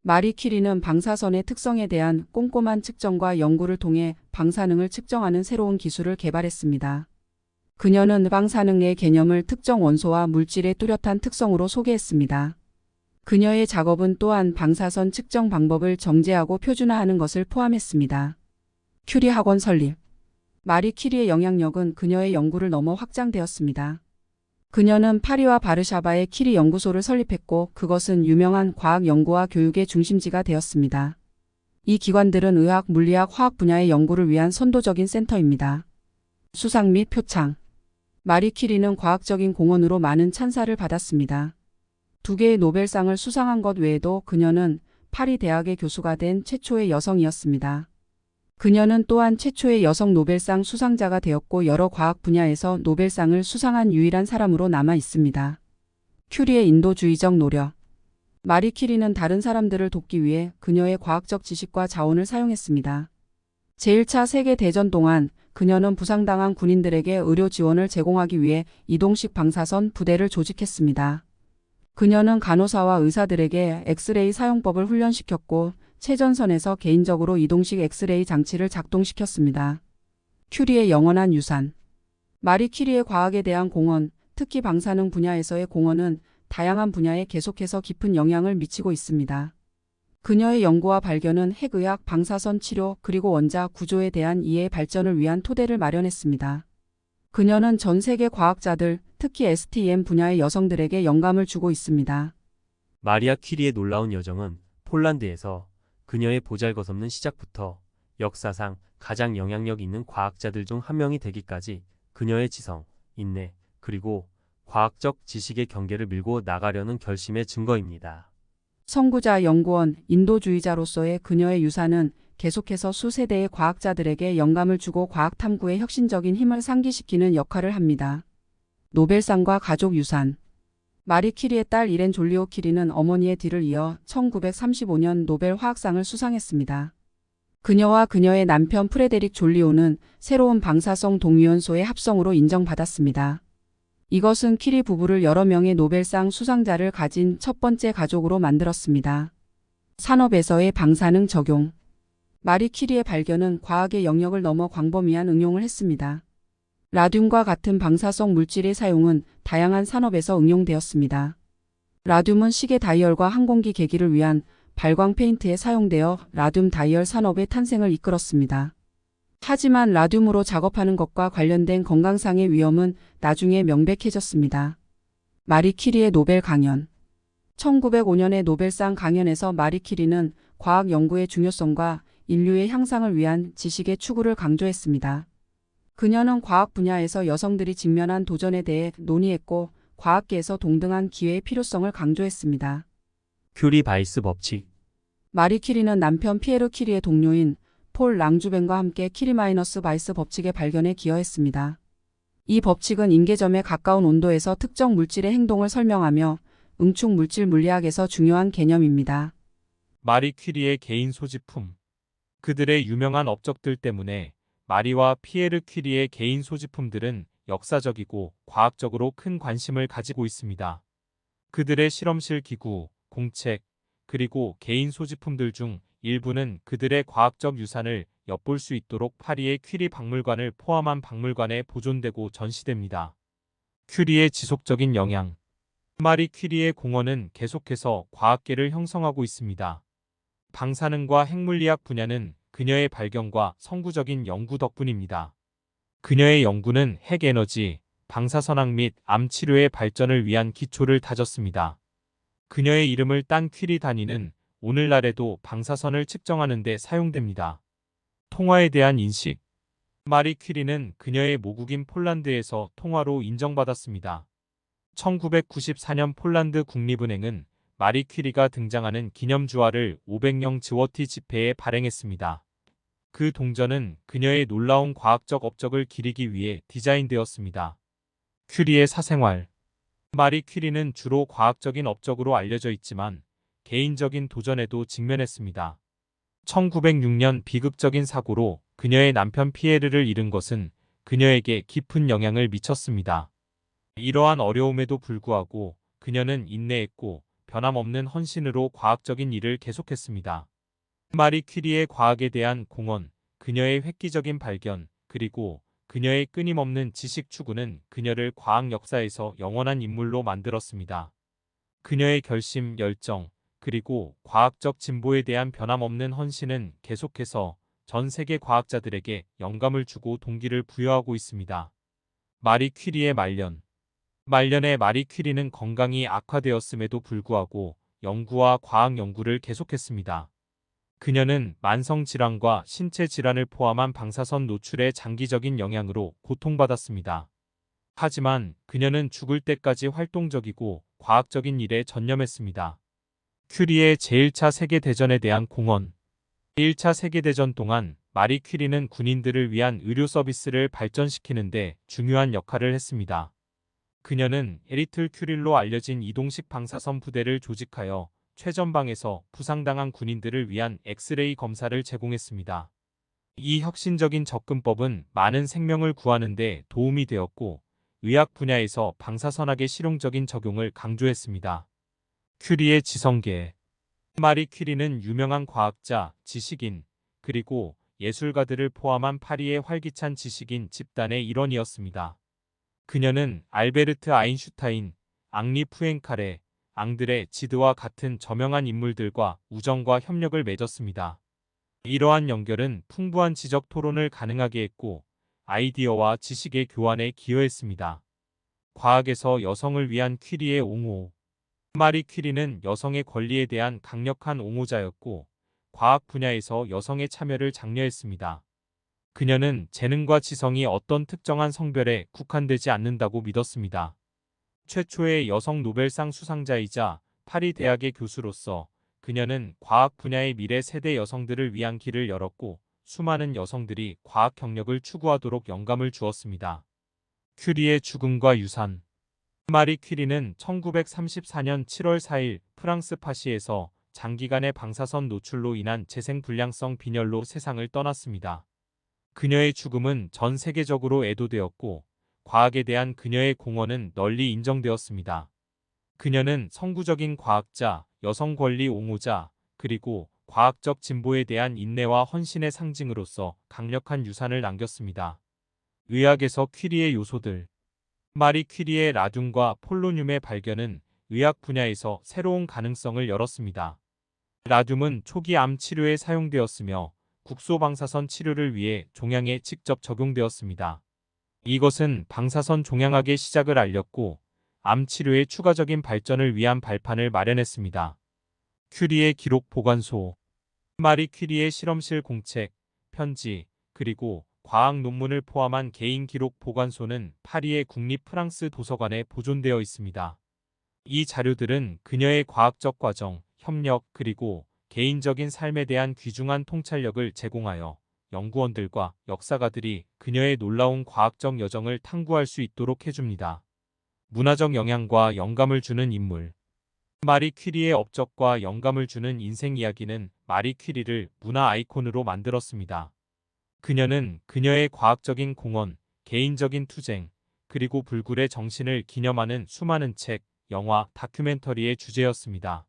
마리 퀴리는 방사선의 특성에 대한 꼼꼼한 측정과 연구를 통해 방사능을 측정하는 새로운 기술을 개발했습니다. 그녀는 방사능의 개념을 특정 원소와 물질의 뚜렷한 특성으로 소개했습니다. 그녀의 작업은 또한 방사선 측정 방법을 정제하고 표준화하는 것을 포함했습니다. 큐리 학원 설립. 마리 퀴리의 영향력은 그녀의 연구를 넘어 확장되었습니다. 그녀는 파리와 바르샤바에 퀴리 연구소를 설립했고 그것은 유명한 과학 연구와 교육의 중심지가 되었습니다. 이 기관들은 의학, 물리학, 화학 분야의 연구를 위한 선도적인 센터입니다. 수상 및 표창. 마리 퀴리는 과학적인 공헌으로 많은 찬사를 받았습니다. 2개의 노벨상을 수상한 것 외에도 그녀는 파리 대학의 교수가 된 최초의 여성이었습니다. 그녀는 또한 최초의 여성 노벨상 수상자가 되었고 여러 과학 분야에서 노벨상을 수상한 유일한 사람으로 남아 있습니다. 큐리의 인도주의적 노력. 마리 큐리는 다른 사람들을 돕기 위해 그녀의 과학적 지식과 자원을 사용했습니다. 제1차 세계대전 동안 그녀는 부상당한 군인들에게 의료 지원을 제공하기 위해 이동식 방사선 부대를 조직했습니다. 그녀는 간호사와 의사들에게 엑스레이 사용법을 훈련시켰고 최전선에서 개인적으로 이동식 엑스레이 장치를 작동시켰습니다. 큐리의 영원한 유산. 마리 큐리의 과학에 대한 공헌, 특히 방사능 분야에서의 공헌은 다양한 분야에 계속해서 깊은 영향을 미치고 있습니다. 그녀의 연구와 발견은 핵의학, 방사선 치료, 그리고 원자 구조에 대한 이해의 발전을 위한 토대를 마련했습니다. 그녀는 전 세계 과학자들, 특히 STEM 분야의 여성들에게 영감을 주고 있습니다. 마리아 퀴리의 놀라운 여정은 폴란드에서 그녀의 보잘것없는 시작부터 역사상 가장 영향력 있는 과학자들 중 한 명이 되기까지 그녀의 지성, 인내, 그리고 과학적 지식의 경계를 밀고 나가려는 결심의 증거입니다. 선구자, 연구원, 인도주의자로서의 그녀의 유산은 계속해서 수세대의 과학자들에게 영감을 주고 과학 탐구의 혁신적인 힘을 상기시키는 역할을 합니다. 노벨상과 가족 유산. 마리 퀴리의 딸 이렌 졸리오 퀴리는 어머니의 뒤를 이어 1935년 노벨 화학상을 수상했습니다. 그녀와 그녀의 남편 프레데릭 졸리오는 새로운 방사성 동위원소의 합성으로 인정받았습니다. 이것은 퀴리 부부를 여러 명의 노벨상 수상자를 가진 첫 번째 가족으로 만들었습니다. 산업에서의 방사능 적용. 마리 퀴리의 발견은 과학의 영역을 넘어 광범위한 응용을 했습니다. 라듐과 같은 방사성 물질의 사용은 다양한 산업에서 응용되었습니다. 라듐은 시계 다이얼과 항공기 계기를 위한 발광 페인트에 사용되어 라듐 다이얼 산업의 탄생을 이끌었습니다. 하지만 라듐으로 작업하는 것과 관련된 건강상의 위험은 나중에 명백해졌습니다. 마리 퀴리의 노벨 강연. 1905년의 노벨상 강연에서 마리 퀴리는 과학 연구의 중요성과 인류의 향상을 위한 지식의 추구를 강조했습니다. 그녀는 과학 분야에서 여성들이 직면한 도전에 대해 논의했고 과학계에서 동등한 기회의 필요성을 강조했습니다. 큐리 바이스 법칙. 마리 퀴리는 남편 피에르 퀴리의 동료인 폴 랑주벤과 함께 퀴리-바이스 법칙의 발견에 기여했습니다. 이 법칙은 인계점에 가까운 온도에서 특정 물질의 행동을 설명하며 응축 물질 물리학에서 중요한 개념입니다. 마리 퀴리의 개인 소지품. 그들의 유명한 업적들 때문에 마리와 피에르 퀴리의 개인 소지품들은 역사적이고 과학적으로 큰 관심을 가지고 있습니다. 그들의 실험실 기구, 공책, 그리고 개인 소지품들 중 일부는 그들의 과학적 유산을 엿볼 수 있도록 파리의 퀴리 박물관을 포함한 박물관에 보존되고 전시됩니다. 퀴리의 지속적인 영향. 마리 퀴리의 공헌은 계속해서 과학계를 형성하고 있습니다. 방사능과 핵물리학 분야는 그녀의 발견과 선구적인 연구 덕분입니다. 그녀의 연구는 핵에너지, 방사선학 및 암 치료의 발전을 위한 기초를 다졌습니다. 그녀의 이름을 딴 퀴리 단위는 오늘날에도 방사선을 측정하는 데 사용됩니다. 통화에 대한 인식. 마리 퀴리는 그녀의 모국인 폴란드에서 통화로 인정받았습니다. 1994년 폴란드 국립은행은 마리 퀴리가 등장하는 기념주화를 500령 즈워티 지폐에 발행했습니다. 그 동전은 그녀의 놀라운 과학적 업적을 기리기 위해 디자인되었습니다. 퀴리의 사생활. 마리 퀴리는 주로 과학적인 업적으로 알려져 있지만 개인적인 도전에도 직면했습니다. 1906년 비극적인 사고로 그녀의 남편 피에르를 잃은 것은 그녀에게 깊은 영향을 미쳤습니다. 이러한 어려움에도 불구하고 그녀는 인내했고 변함없는 헌신으로 과학적인 일을 계속했습니다. 마리 퀴리의 과학에 대한 공헌, 그녀의 획기적인 발견, 그리고 그녀의 끊임없는 지식 추구는 그녀를 과학 역사에서 영원한 인물로 만들었습니다. 그녀의 결심, 열정, 그리고 과학적 진보에 대한 변함없는 헌신은 계속해서 전 세계 과학자들에게 영감을 주고 동기를 부여하고 있습니다. 마리 퀴리의 말년. 말년에 마리 퀴리는 건강이 악화되었음에도 불구하고 연구와 과학 연구를 계속했습니다. 그녀는 만성질환과 신체질환을 포함한 방사선 노출의 장기적인 영향으로 고통받았습니다. 하지만 그녀는 죽을 때까지 활동적이고 과학적인 일에 전념했습니다. 큐리의 제1차 세계대전에 대한 공헌. 제1차 세계대전 동안 마리 퀴리는 군인들을 위한 의료 서비스를 발전시키는데 중요한 역할을 했습니다. 그녀는 에리틀 큐릴로 알려진 이동식 방사선 부대를 조직하여 최전방에서 부상당한 군인들을 위한 엑스레이 검사를 제공했습니다. 이 혁신적인 접근법은 많은 생명을 구하는 데 도움이 되었고, 의학 분야에서 방사선학의 실용적인 적용을 강조했습니다. 큐리의 지성계. 마리 퀴리는 유명한 과학자, 지식인, 그리고 예술가들을 포함한 파리의 활기찬 지식인 집단의 일원이었습니다. 그녀는 알베르트 아인슈타인, 앙리 푸엥카레, 앙드레 지드와 같은 저명한 인물들과 우정과 협력을 맺었습니다. 이러한 연결은 풍부한 지적 토론을 가능하게 했고, 아이디어와 지식의 교환에 기여했습니다. 과학에서 여성을 위한 퀴리의 옹호. 마리 퀴리는 여성의 권리에 대한 강력한 옹호자였고, 과학 분야에서 여성의 참여를 장려했습니다. 그녀는 재능과 지성이 어떤 특정한 성별에 국한되지 않는다고 믿었습니다. 최초의 여성 노벨상 수상자이자 파리 대학의 교수로서 그녀는 과학 분야의 미래 세대 여성들을 위한 길을 열었고, 수많은 여성들이 과학 경력을 추구하도록 영감을 주었습니다. 큐리의 죽음과 유산. 마리 퀴리는 1934년 7월 4일 프랑스 파시에서 장기간의 방사선 노출로 인한 재생불량성 빈혈로 세상을 떠났습니다. 그녀의 죽음은 전 세계적으로 애도되었고, 과학에 대한 그녀의 공헌은 널리 인정되었습니다. 그녀는 선구적인 과학자, 여성 권리 옹호자, 그리고 과학적 진보에 대한 인내와 헌신의 상징으로서 강력한 유산을 남겼습니다. 의학에서 퀴리의 요소들. 마리 퀴리의 라듐과 폴로늄의 발견은 의학 분야에서 새로운 가능성을 열었습니다. 라듐은 초기 암 치료에 사용되었으며 국소방사선 치료를 위해 종양에 직접 적용되었습니다. 이것은 방사선 종양학의 시작을 알렸고, 암 치료의 추가적인 발전을 위한 발판을 마련했습니다. 큐리의 기록 보관소. 마리 퀴리의 실험실 공책, 편지, 그리고 과학 논문을 포함한 개인 기록 보관소는 파리의 국립 프랑스 도서관에 보존되어 있습니다. 이 자료들은 그녀의 과학적 과정, 협력, 그리고 개인적인 삶에 대한 귀중한 통찰력을 제공하여 연구원들과 역사가들이 그녀의 놀라운 과학적 여정을 탐구할 수 있도록 해줍니다. 문화적 영향과 영감을 주는 인물. 마리 퀴리의 업적과 영감을 주는 인생 이야기는 마리 퀴리를 문화 아이콘으로 만들었습니다. 그녀는 그녀의 과학적인 공헌, 개인적인 투쟁, 그리고 불굴의 정신을 기념하는 수많은 책, 영화, 다큐멘터리의 주제였습니다.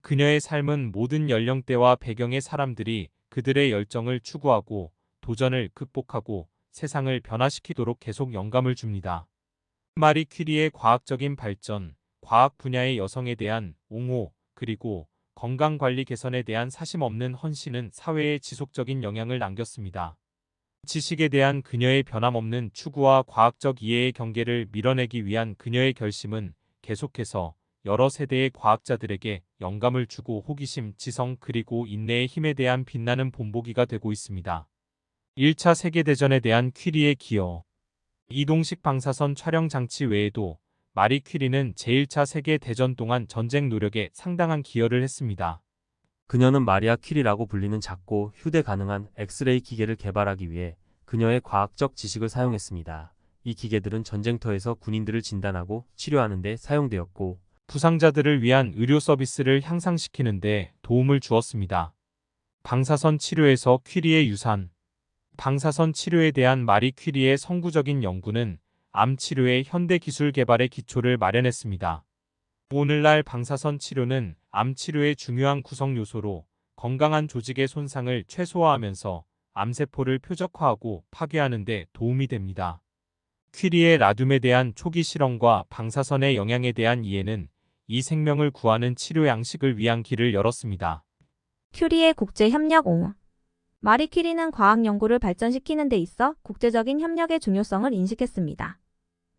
그녀의 삶은 모든 연령대와 배경의 사람들이 그들의 열정을 추구하고 도전을 극복하고 세상을 변화시키도록 계속 영감을 줍니다. 마리 퀴리의 과학적인 발전, 과학 분야의 여성에 대한 옹호, 그리고 건강관리 개선에 대한 사심 없는 헌신은 사회에 지속적인 영향을 남겼습니다. 지식에 대한 그녀의 변함없는 추구와 과학적 이해의 경계를 밀어내기 위한 그녀의 결심은 계속해서 여러 세대의 과학자들에게 영감을 주고 호기심, 지성, 그리고 인내의 힘에 대한 빛나는 본보기가 되고 있습니다. 1차 세계대전에 대한 퀴리의 기여. 이동식 방사선 촬영 장치 외에도 마리 퀴리는 제1차 세계대전 동안 전쟁 노력에 상당한 기여를 했습니다. 그녀는 마리아 퀴리라고 불리는 작고 휴대 가능한 엑스레이 기계를 개발하기 위해 그녀의 과학적 지식을 사용했습니다. 이 기계들은 전쟁터에서 군인들을 진단하고 치료하는 데 사용되었고, 부상자들을 위한 의료 서비스를 향상시키는 데 도움을 주었습니다. 방사선 치료에서 퀴리의 유산. 방사선 치료에 대한 마리 퀴리의 선구적인 연구는 암 치료의 현대 기술 개발의 기초를 마련했습니다. 오늘날 방사선 치료는 암 치료의 중요한 구성 요소로 건강한 조직의 손상을 최소화하면서 암세포를 표적화하고 파괴하는 데 도움이 됩니다. 퀴리의 라듐에 대한 초기 실험과 방사선의 영향에 대한 이해는 이 생명을 구하는 치료 양식을 위한 길을 열었습니다. 큐리의 국제 협력 옹호. 마리 퀴리는 과학 연구를 발전시키는 데 있어 국제적인 협력의 중요성을 인식했습니다.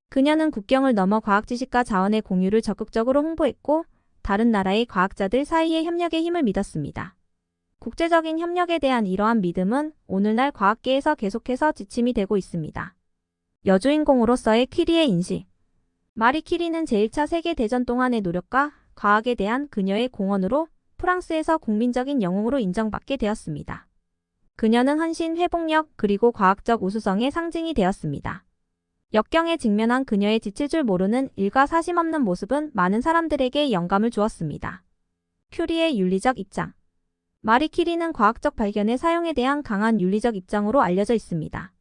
그녀는 국경을 넘어 과학 지식과 자원의 공유를 적극적으로 홍보했고, 다른 나라의 과학자들 사이의 협력의 힘을 믿었습니다. 국제적인 협력에 대한 이러한 믿음은 오늘날 과학계에서 계속해서 지침이 되고 있습니다. 여주인공으로서의 퀴리의 인식. 마리 퀴리는 제1차 세계대전 동안의 노력과 과학에 대한 그녀의 공헌으로 프랑스에서 국민적인 영웅으로 인정받게 되었습니다. 그녀는 헌신, 회복력, 그리고 과학적 우수성의 상징이 되었습니다. 역경에 직면한 그녀의 지칠 줄 모르는 일과 사심 없는 모습은 많은 사람들에게 영감을 주었습니다. 큐리의 윤리적 입장. 마리 퀴리는 과학적 발견의 사용에 대한 강한 윤리적 입장으로 알려져 있습니다.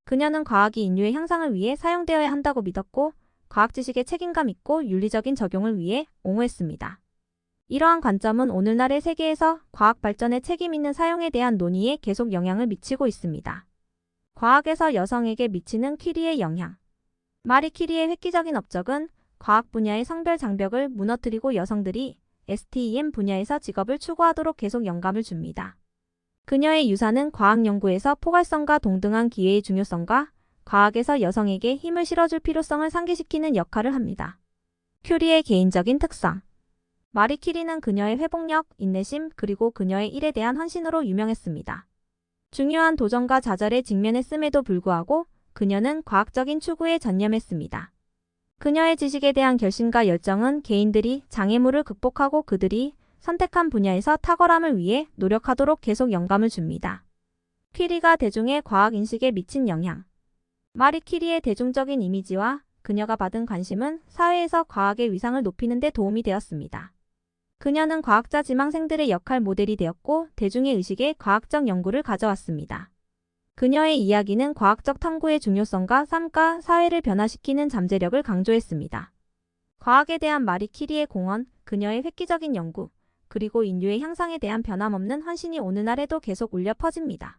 그녀는 과학이 인류의 향상을 위해 사용되어야 한다고 믿었고, 과학 지식의 책임감 있고 윤리적인 적용을 위해 옹호했습니다. 이러한 관점은 오늘날의 세계에서 과학 발전의 책임 있는 사용에 대한 논의에 계속 영향을 미치고 있습니다. 과학에서 여성에게 미치는 퀴리의 영향. 마리 퀴리의 획기적인 업적은 과학 분야의 성별 장벽을 무너뜨리고 여성들이 STEM 분야에서 직업을 추구하도록 계속 영감을 줍니다. 그녀의 유산은 과학 연구에서 포괄성과 동등한 기회의 중요성과 과학에서 여성에게 힘을 실어줄 필요성을 상기시키는 역할을 합니다. 큐리의 개인적인 특성. 마리 퀴리는 그녀의 회복력, 인내심, 그리고 그녀의 일에 대한 헌신으로 유명했습니다. 중요한 도전과 좌절에 직면했음에도 불구하고 그녀는 과학적인 추구에 전념했습니다. 그녀의 지식에 대한 결심과 열정은 개인들이 장애물을 극복하고 그들이 선택한 분야에서 탁월함을 위해 노력하도록 계속 영감을 줍니다. 퀴리가 대중의 과학 인식에 미친 영향. 마리 퀴리의 대중적인 이미지와 그녀가 받은 관심은 사회에서 과학의 위상을 높이는 데 도움이 되었습니다. 그녀는 과학자 지망생들의 역할 모델이 되었고 대중의 의식에 과학적 연구를 가져왔습니다. 그녀의 이야기는 과학적 탐구의 중요성과 삶과 사회를 변화시키는 잠재력을 강조했습니다. 과학에 대한 마리 퀴리의 공헌, 그녀의 획기적인 연구, 그리고 인류의 향상에 대한 변함없는 헌신이 오늘날에도 계속 울려 퍼집니다.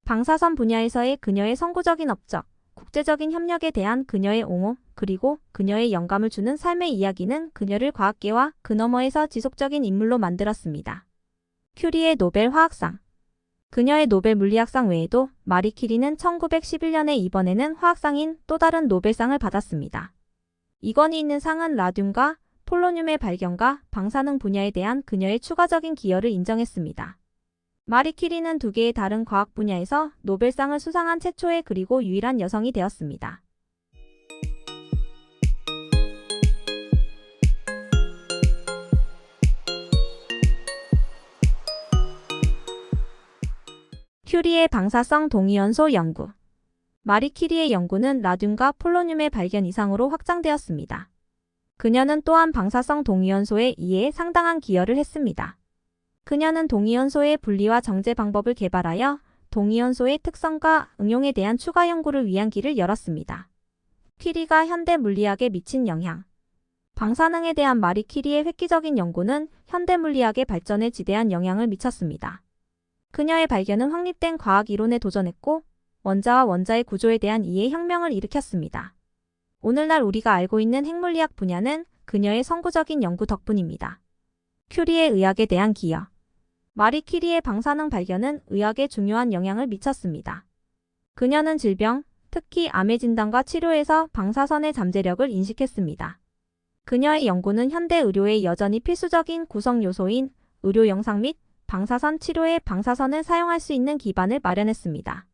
방사선 분야에서의 그녀의 선구적인 업적, 국제적인 협력에 대한 그녀의 옹호, 그리고 그녀의 영감을 주는 삶의 이야기는 그녀를 과학계와 그 너머에서 지속적인 인물로 만들었습니다. 큐리의 노벨 화학상. 그녀의 노벨 물리학상 외에도 마리 퀴리는 1911년에 이번에는 화학상인 또 다른 노벨상을 받았습니다. 이권이 있는 상은 라듐과 폴로늄의 발견과 방사능 분야에 대한 그녀의 추가적인 기여를 인정했습니다. 마리 퀴리는 두 개의 다른 과학 분야에서 노벨상을 수상한 최초의 그리고 유일한 여성이 되었습니다. 큐리의 방사성 동위원소 연구. 마리 퀴리의 연구는 라듐과 폴로늄의 발견 이상으로 확장되었습니다. 그녀는 또한 방사성 동위원소의 이해에 상당한 기여를 했습니다. 그녀는 동위원소의 분리와 정제 방법을 개발하여 동위원소의 특성과 응용에 대한 추가 연구를 위한 길을 열었습니다. 퀴리가 현대 물리학에 미친 영향. 방사능에 대한 마리 퀴리의 획기적인 연구는 현대 물리학의 발전에 지대한 영향을 미쳤습니다. 그녀의 발견은 확립된 과학 이론에 도전했고 원자와 원자의 구조에 대한 이해 혁명을 일으켰습니다. 오늘날 우리가 알고 있는 핵물리학 분야는 그녀의 선구적인 연구 덕분입니다. 큐리의 의학에 대한 기여. 마리 퀴리의 방사능 발견은 의학에 중요한 영향을 미쳤습니다. 그녀는 질병, 특히 암의 진단과 치료에서 방사선의 잠재력을 인식했습니다. 그녀의 연구는 현대 의료의 여전히 필수적인 구성 요소인 의료 영상 및 방사선 치료에 방사선을 사용할 수 있는 기반을 마련했습니다.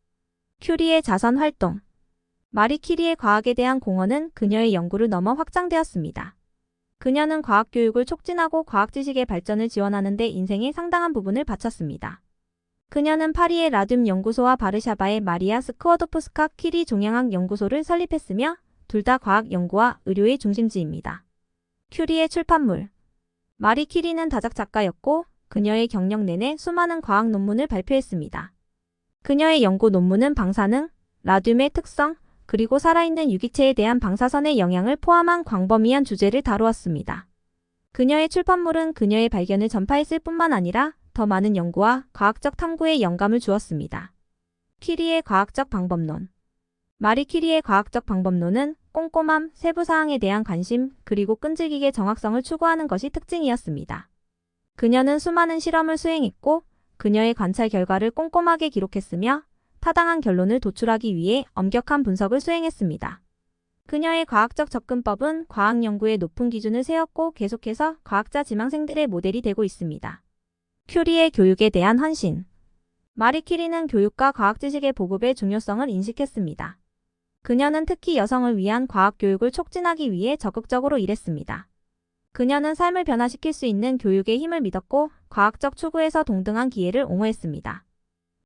큐리의 자선 활동. 마리 퀴리의 과학에 대한 공헌은 그녀의 연구를 넘어 확장되었습니다. 그녀는 과학 교육을 촉진하고 과학 지식의 발전을 지원하는 데 인생의 상당한 부분을 바쳤습니다. 그녀는 파리의 라듐 연구소와 바르샤바의 마리아 스크워도프스카 퀴리 종양학 연구소를 설립했으며 둘 다 과학 연구와 의료의 중심지입니다. 큐리의 출판물. 마리 퀴리는 다작 작가였고 그녀의 경력 내내 수많은 과학 논문을 발표했습니다. 그녀의 연구 논문은 방사능, 라듐의 특성, 그리고 살아있는 유기체에 대한 방사선의 영향을 포함한 광범위한 주제를 다루었습니다. 그녀의 출판물은 그녀의 발견을 전파했을 뿐만 아니라 더 많은 연구와 과학적 탐구에 영감을 주었습니다. 퀴리의 과학적 방법론. 마리 퀴리의 과학적 방법론은 꼼꼼함, 세부사항에 대한 관심, 그리고 끈질기게 정확성을 추구하는 것이 특징이었습니다. 그녀는 수많은 실험을 수행했고 그녀의 관찰 결과를 꼼꼼하게 기록했으며 타당한 결론을 도출하기 위해 엄격한 분석을 수행했습니다. 그녀의 과학적 접근법은 과학 연구에 높은 기준을 세웠고 계속해서 과학자 지망생들의 모델이 되고 있습니다. 큐리의 교육에 대한 헌신. 마리 큐리는 교육과 과학 지식의 보급의 중요성을 인식했습니다. 그녀는 특히 여성을 위한 과학 교육을 촉진하기 위해 적극적으로 일했습니다. 그녀는 삶을 변화시킬 수 있는 교육의 힘을 믿었고 과학적 추구에서 동등한 기회를 옹호했습니다.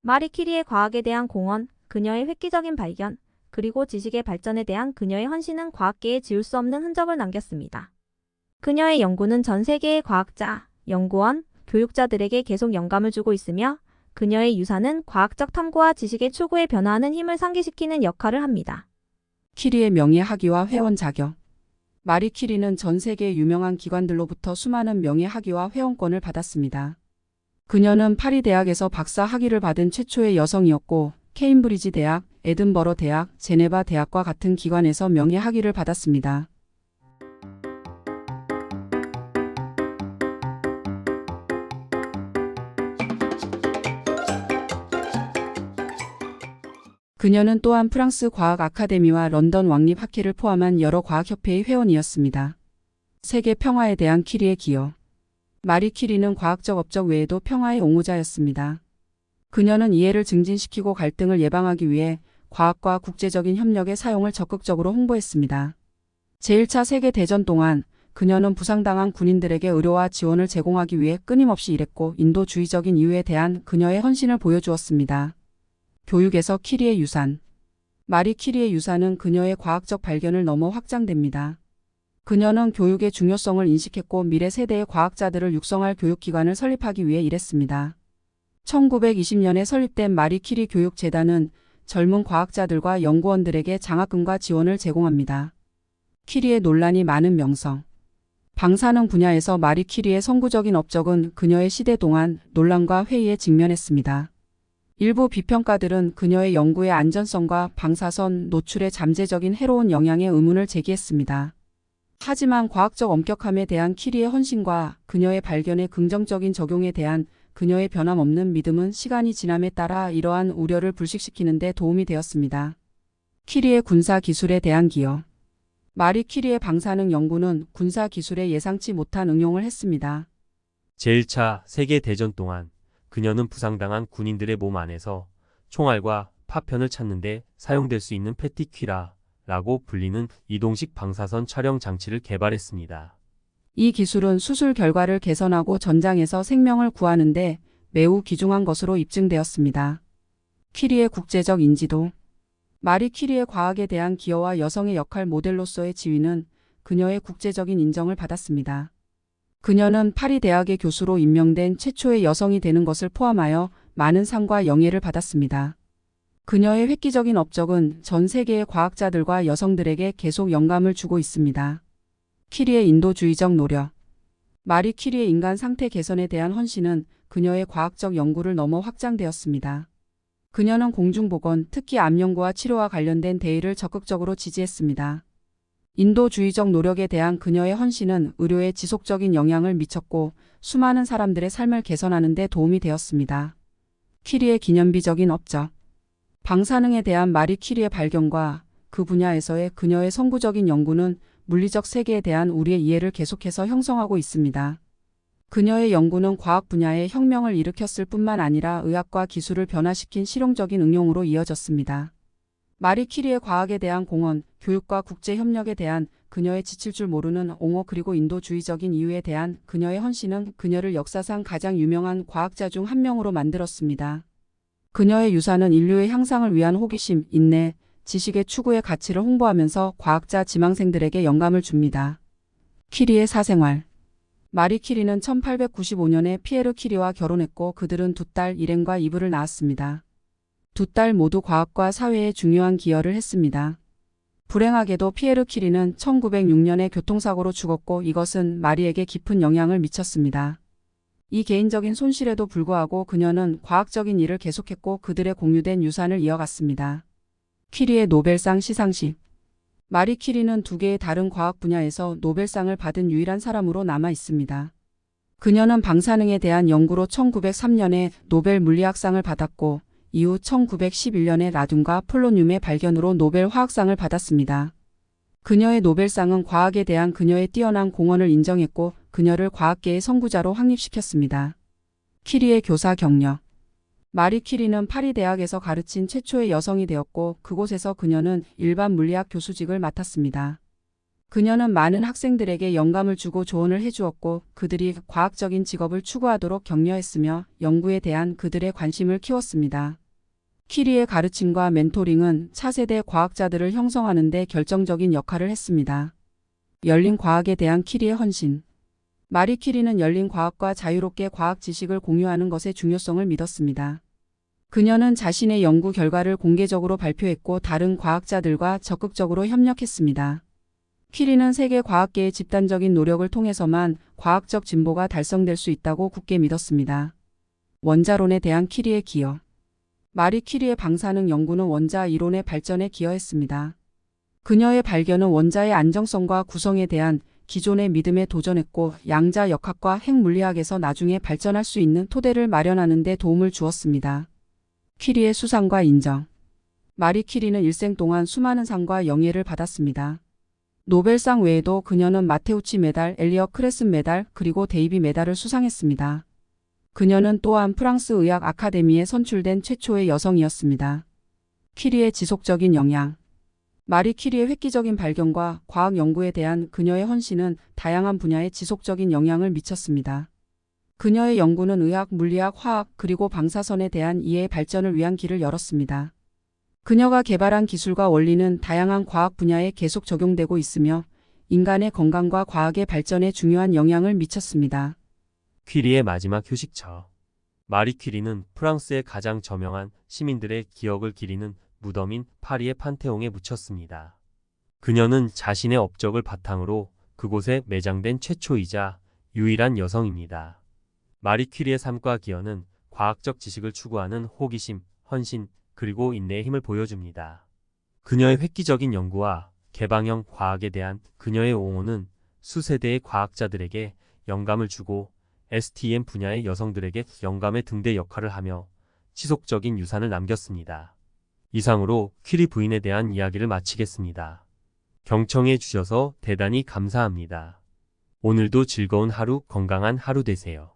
마리 큐리의 과학에 대한 공헌, 그녀의 획기적인 발견, 그리고 지식의 발전에 대한 그녀의 헌신은 과학계에 지울 수 없는 흔적을 남겼습니다. 그녀의 연구는 전 세계의 과학자, 연구원, 교육자들에게 계속 영감을 주고 있으며 그녀의 유산은 과학적 탐구와 지식의 추구에 변화하는 힘을 상기시키는 역할을 합니다. 퀴리의 명예 학위와 회원 자격. 마리 퀴리는 전 세계 유명한 기관들로부터 수많은 명예 학위와 회원권을 받았습니다. 그녀는 파리 대학에서 박사 학위를 받은 최초의 여성이었고 케임브리지 대학, 에든버러 대학, 제네바 대학과 같은 기관에서 명예 학위를 받았습니다. 그녀는 또한 프랑스 과학 아카데미와 런던 왕립학회를 포함한 여러 과학협회의 회원이었습니다. 세계 평화에 대한 퀴리의 기여. 마리 퀴리는 과학적 업적 외에도 평화의 옹호자였습니다. 그녀는 이해를 증진시키고 갈등을 예방하기 위해 과학과 국제적인 협력의 사용을 적극적으로 홍보했습니다. 제1차 세계대전 동안 그녀는 부상당한 군인들에게 의료와 지원을 제공하기 위해 끊임없이 일했고 인도주의적인 이유에 대한 그녀의 헌신을 보여주었습니다. 교육에서 퀴리의 유산. 마리 퀴리의 유산은 그녀의 과학적 발견을 넘어 확장됩니다. 그녀는 교육의 중요성을 인식했고 미래 세대의 과학자들을 육성할 교육기관을 설립하기 위해 일했습니다. 1920년에 설립된 마리 퀴리 교육재단은 젊은 과학자들과 연구원들에게 장학금과 지원을 제공합니다. 퀴리의 논란이 많은 명성. 방사능 분야에서 마리 퀴리의 선구적인 업적은 그녀의 시대 동안 논란과 회의에 직면했습니다. 일부 비평가들은 그녀의 연구의 안전성과 방사선 노출의 잠재적인 해로운 영향에 의문을 제기했습니다. 하지만 과학적 엄격함에 대한 퀴리의 헌신과 그녀의 발견의 긍정적인 적용에 대한 그녀의 변함없는 믿음은 시간이 지남에 따라 이러한 우려를 불식시키는 데 도움이 되었습니다. 퀴리의 군사 기술에 대한 기여. 마리 퀴리의 방사능 연구는 군사 기술에 예상치 못한 응용을 했습니다. 제1차 세계대전 동안 그녀는 부상당한 군인들의 몸 안에서 총알과 파편을 찾는 데 사용될 수 있는 패티퀴라라고 불리는 이동식 방사선 촬영 장치를 개발했습니다. 이 기술은 수술 결과를 개선하고 전장에서 생명을 구하는 데 매우 귀중한 것으로 입증되었습니다. 퀴리의 국제적 인지도. 마리 퀴리의 과학에 대한 기여와 여성의 역할 모델로서의 지위는 그녀의 국제적인 인정을 받았습니다. 그녀는 파리 대학의 교수로 임명된 최초의 여성이 되는 것을 포함하여 많은 상과 영예를 받았습니다. 그녀의 획기적인 업적은 전 세계의 과학자들과 여성들에게 계속 영감을 주고 있습니다. 퀴리의 인도주의적 노력. 마리 퀴리의 인간 상태 개선에 대한 헌신은 그녀의 과학적 연구를 넘어 확장되었습니다. 그녀는 공중보건, 특히 암 연구와 치료와 관련된 대의를 적극적으로 지지했습니다. 인도주의적 노력에 대한 그녀의 헌신은 의료에 지속적인 영향을 미쳤고 수많은 사람들의 삶을 개선하는 데 도움이 되었습니다. 퀴리의 기념비적인 업적. 방사능에 대한 마리 퀴리의 발견과 그 분야에서의 그녀의 선구적인 연구는 물리적 세계에 대한 우리의 이해를 계속해서 형성하고 있습니다. 그녀의 연구는 과학 분야에 혁명을 일으켰을 뿐만 아니라 의학과 기술을 변화시킨 실용적인 응용으로 이어졌습니다. 마리 퀴리의 과학에 대한 공헌, 교육과 국제협력에 대한 그녀의 지칠 줄 모르는 옹호 그리고 인도주의적인 이유에 대한 그녀의 헌신은 그녀를 역사상 가장 유명한 과학자 중 한 명으로 만들었습니다. 그녀의 유산은 인류의 향상을 위한 호기심, 인내, 지식의 추구의 가치를 홍보하면서 과학자 지망생들에게 영감을 줍니다. 퀴리의 사생활. 마리 퀴리는 1895년에 피에르 퀴리와 결혼했고 그들은 두 딸 이렌과 이브를 낳았습니다. 두 딸 모두 과학과 사회에 중요한 기여를 했습니다. 불행하게도 피에르 퀴리는 1906년에 교통사고로 죽었고 이것은 마리에게 깊은 영향을 미쳤습니다. 이 개인적인 손실에도 불구하고 그녀는 과학적인 일을 계속했고 그들의 공유된 유산을 이어갔습니다. 퀴리의 노벨상 시상식. 마리 퀴리는 두 개의 다른 과학 분야에서 노벨상을 받은 유일한 사람으로 남아 있습니다. 그녀는 방사능에 대한 연구로 1903년에 노벨 물리학상을 받았고 이후 1911년에 라듐과 폴로늄의 발견으로 노벨 화학상을 받았습니다. 그녀의 노벨상은 과학에 대한 그녀의 뛰어난 공헌을 인정했고 그녀를 과학계의 선구자로 확립시켰습니다. 키리의 교사 경력. 마리 퀴리는 파리 대학에서 가르친 최초의 여성이 되었고 그곳에서 그녀는 일반 물리학 교수직을 맡았습니다. 그녀는 많은 학생들에게 영감을 주고 조언을 해주었고 그들이 과학적인 직업을 추구하도록 격려했으며 연구에 대한 그들의 관심을 키웠습니다. 퀴리의 가르침과 멘토링은 차세대 과학자들을 형성하는 데 결정적인 역할을 했습니다. 열린 과학에 대한 퀴리의 헌신. 마리 퀴리는 열린 과학과 자유롭게 과학 지식을 공유하는 것의 중요성을 믿었습니다. 그녀는 자신의 연구 결과를 공개적으로 발표했고 다른 과학자들과 적극적으로 협력했습니다. 퀴리는 세계 과학계의 집단적인 노력을 통해서만 과학적 진보가 달성될 수 있다고 굳게 믿었습니다. 원자론에 대한 퀴리의 기여. 마리 퀴리의 방사능 연구는 원자 이론의 발전에 기여했습니다. 그녀의 발견은 원자의 안정성과 구성에 대한 기존의 믿음에 도전했고 양자 역학과 핵물리학에서 나중에 발전할 수 있는 토대를 마련하는 데 도움을 주었습니다. 퀴리의 수상과 인정. 마리 퀴리는 일생 동안 수많은 상과 영예를 받았습니다. 노벨상 외에도 그녀는 마테우치 메달, 엘리엇 크레슨 메달, 그리고 데이비 메달을 수상했습니다. 그녀는 또한 프랑스 의학 아카데미에 선출된 최초의 여성이었습니다. 퀴리의 지속적인 영향. 마리 퀴리의 획기적인 발견과 과학 연구에 대한 그녀의 헌신은 다양한 분야에 지속적인 영향을 미쳤습니다. 그녀의 연구는 의학, 물리학, 화학, 그리고 방사선에 대한 이해의 발전을 위한 길을 열었습니다. 그녀가 개발한 기술과 원리는 다양한 과학 분야에 계속 적용되고 있으며 인간의 건강과 과학의 발전에 중요한 영향을 미쳤습니다. 퀴리의 마지막 휴식처. 마리 퀴리는 프랑스의 가장 저명한 시민들의 기억을 기리는 무덤인 파리의 판테옹에 묻혔습니다. 그녀는 자신의 업적을 바탕으로 그곳에 매장된 최초이자 유일한 여성입니다. 마리 퀴리의 삶과 기여는 과학적 지식을 추구하는 호기심, 헌신, 그리고 인내의 힘을 보여줍니다. 그녀의 획기적인 연구와 개방형 과학에 대한 그녀의 옹호는 수세대의 과학자들에게 영감을 주고 STEM 분야의 여성들에게 영감의 등대 역할을 하며 지속적인 유산을 남겼습니다. 이상으로 퀴리 부인에 대한 이야기를 마치겠습니다. 경청해 주셔서 대단히 감사합니다. 오늘도 즐거운 하루, 건강한 하루 되세요.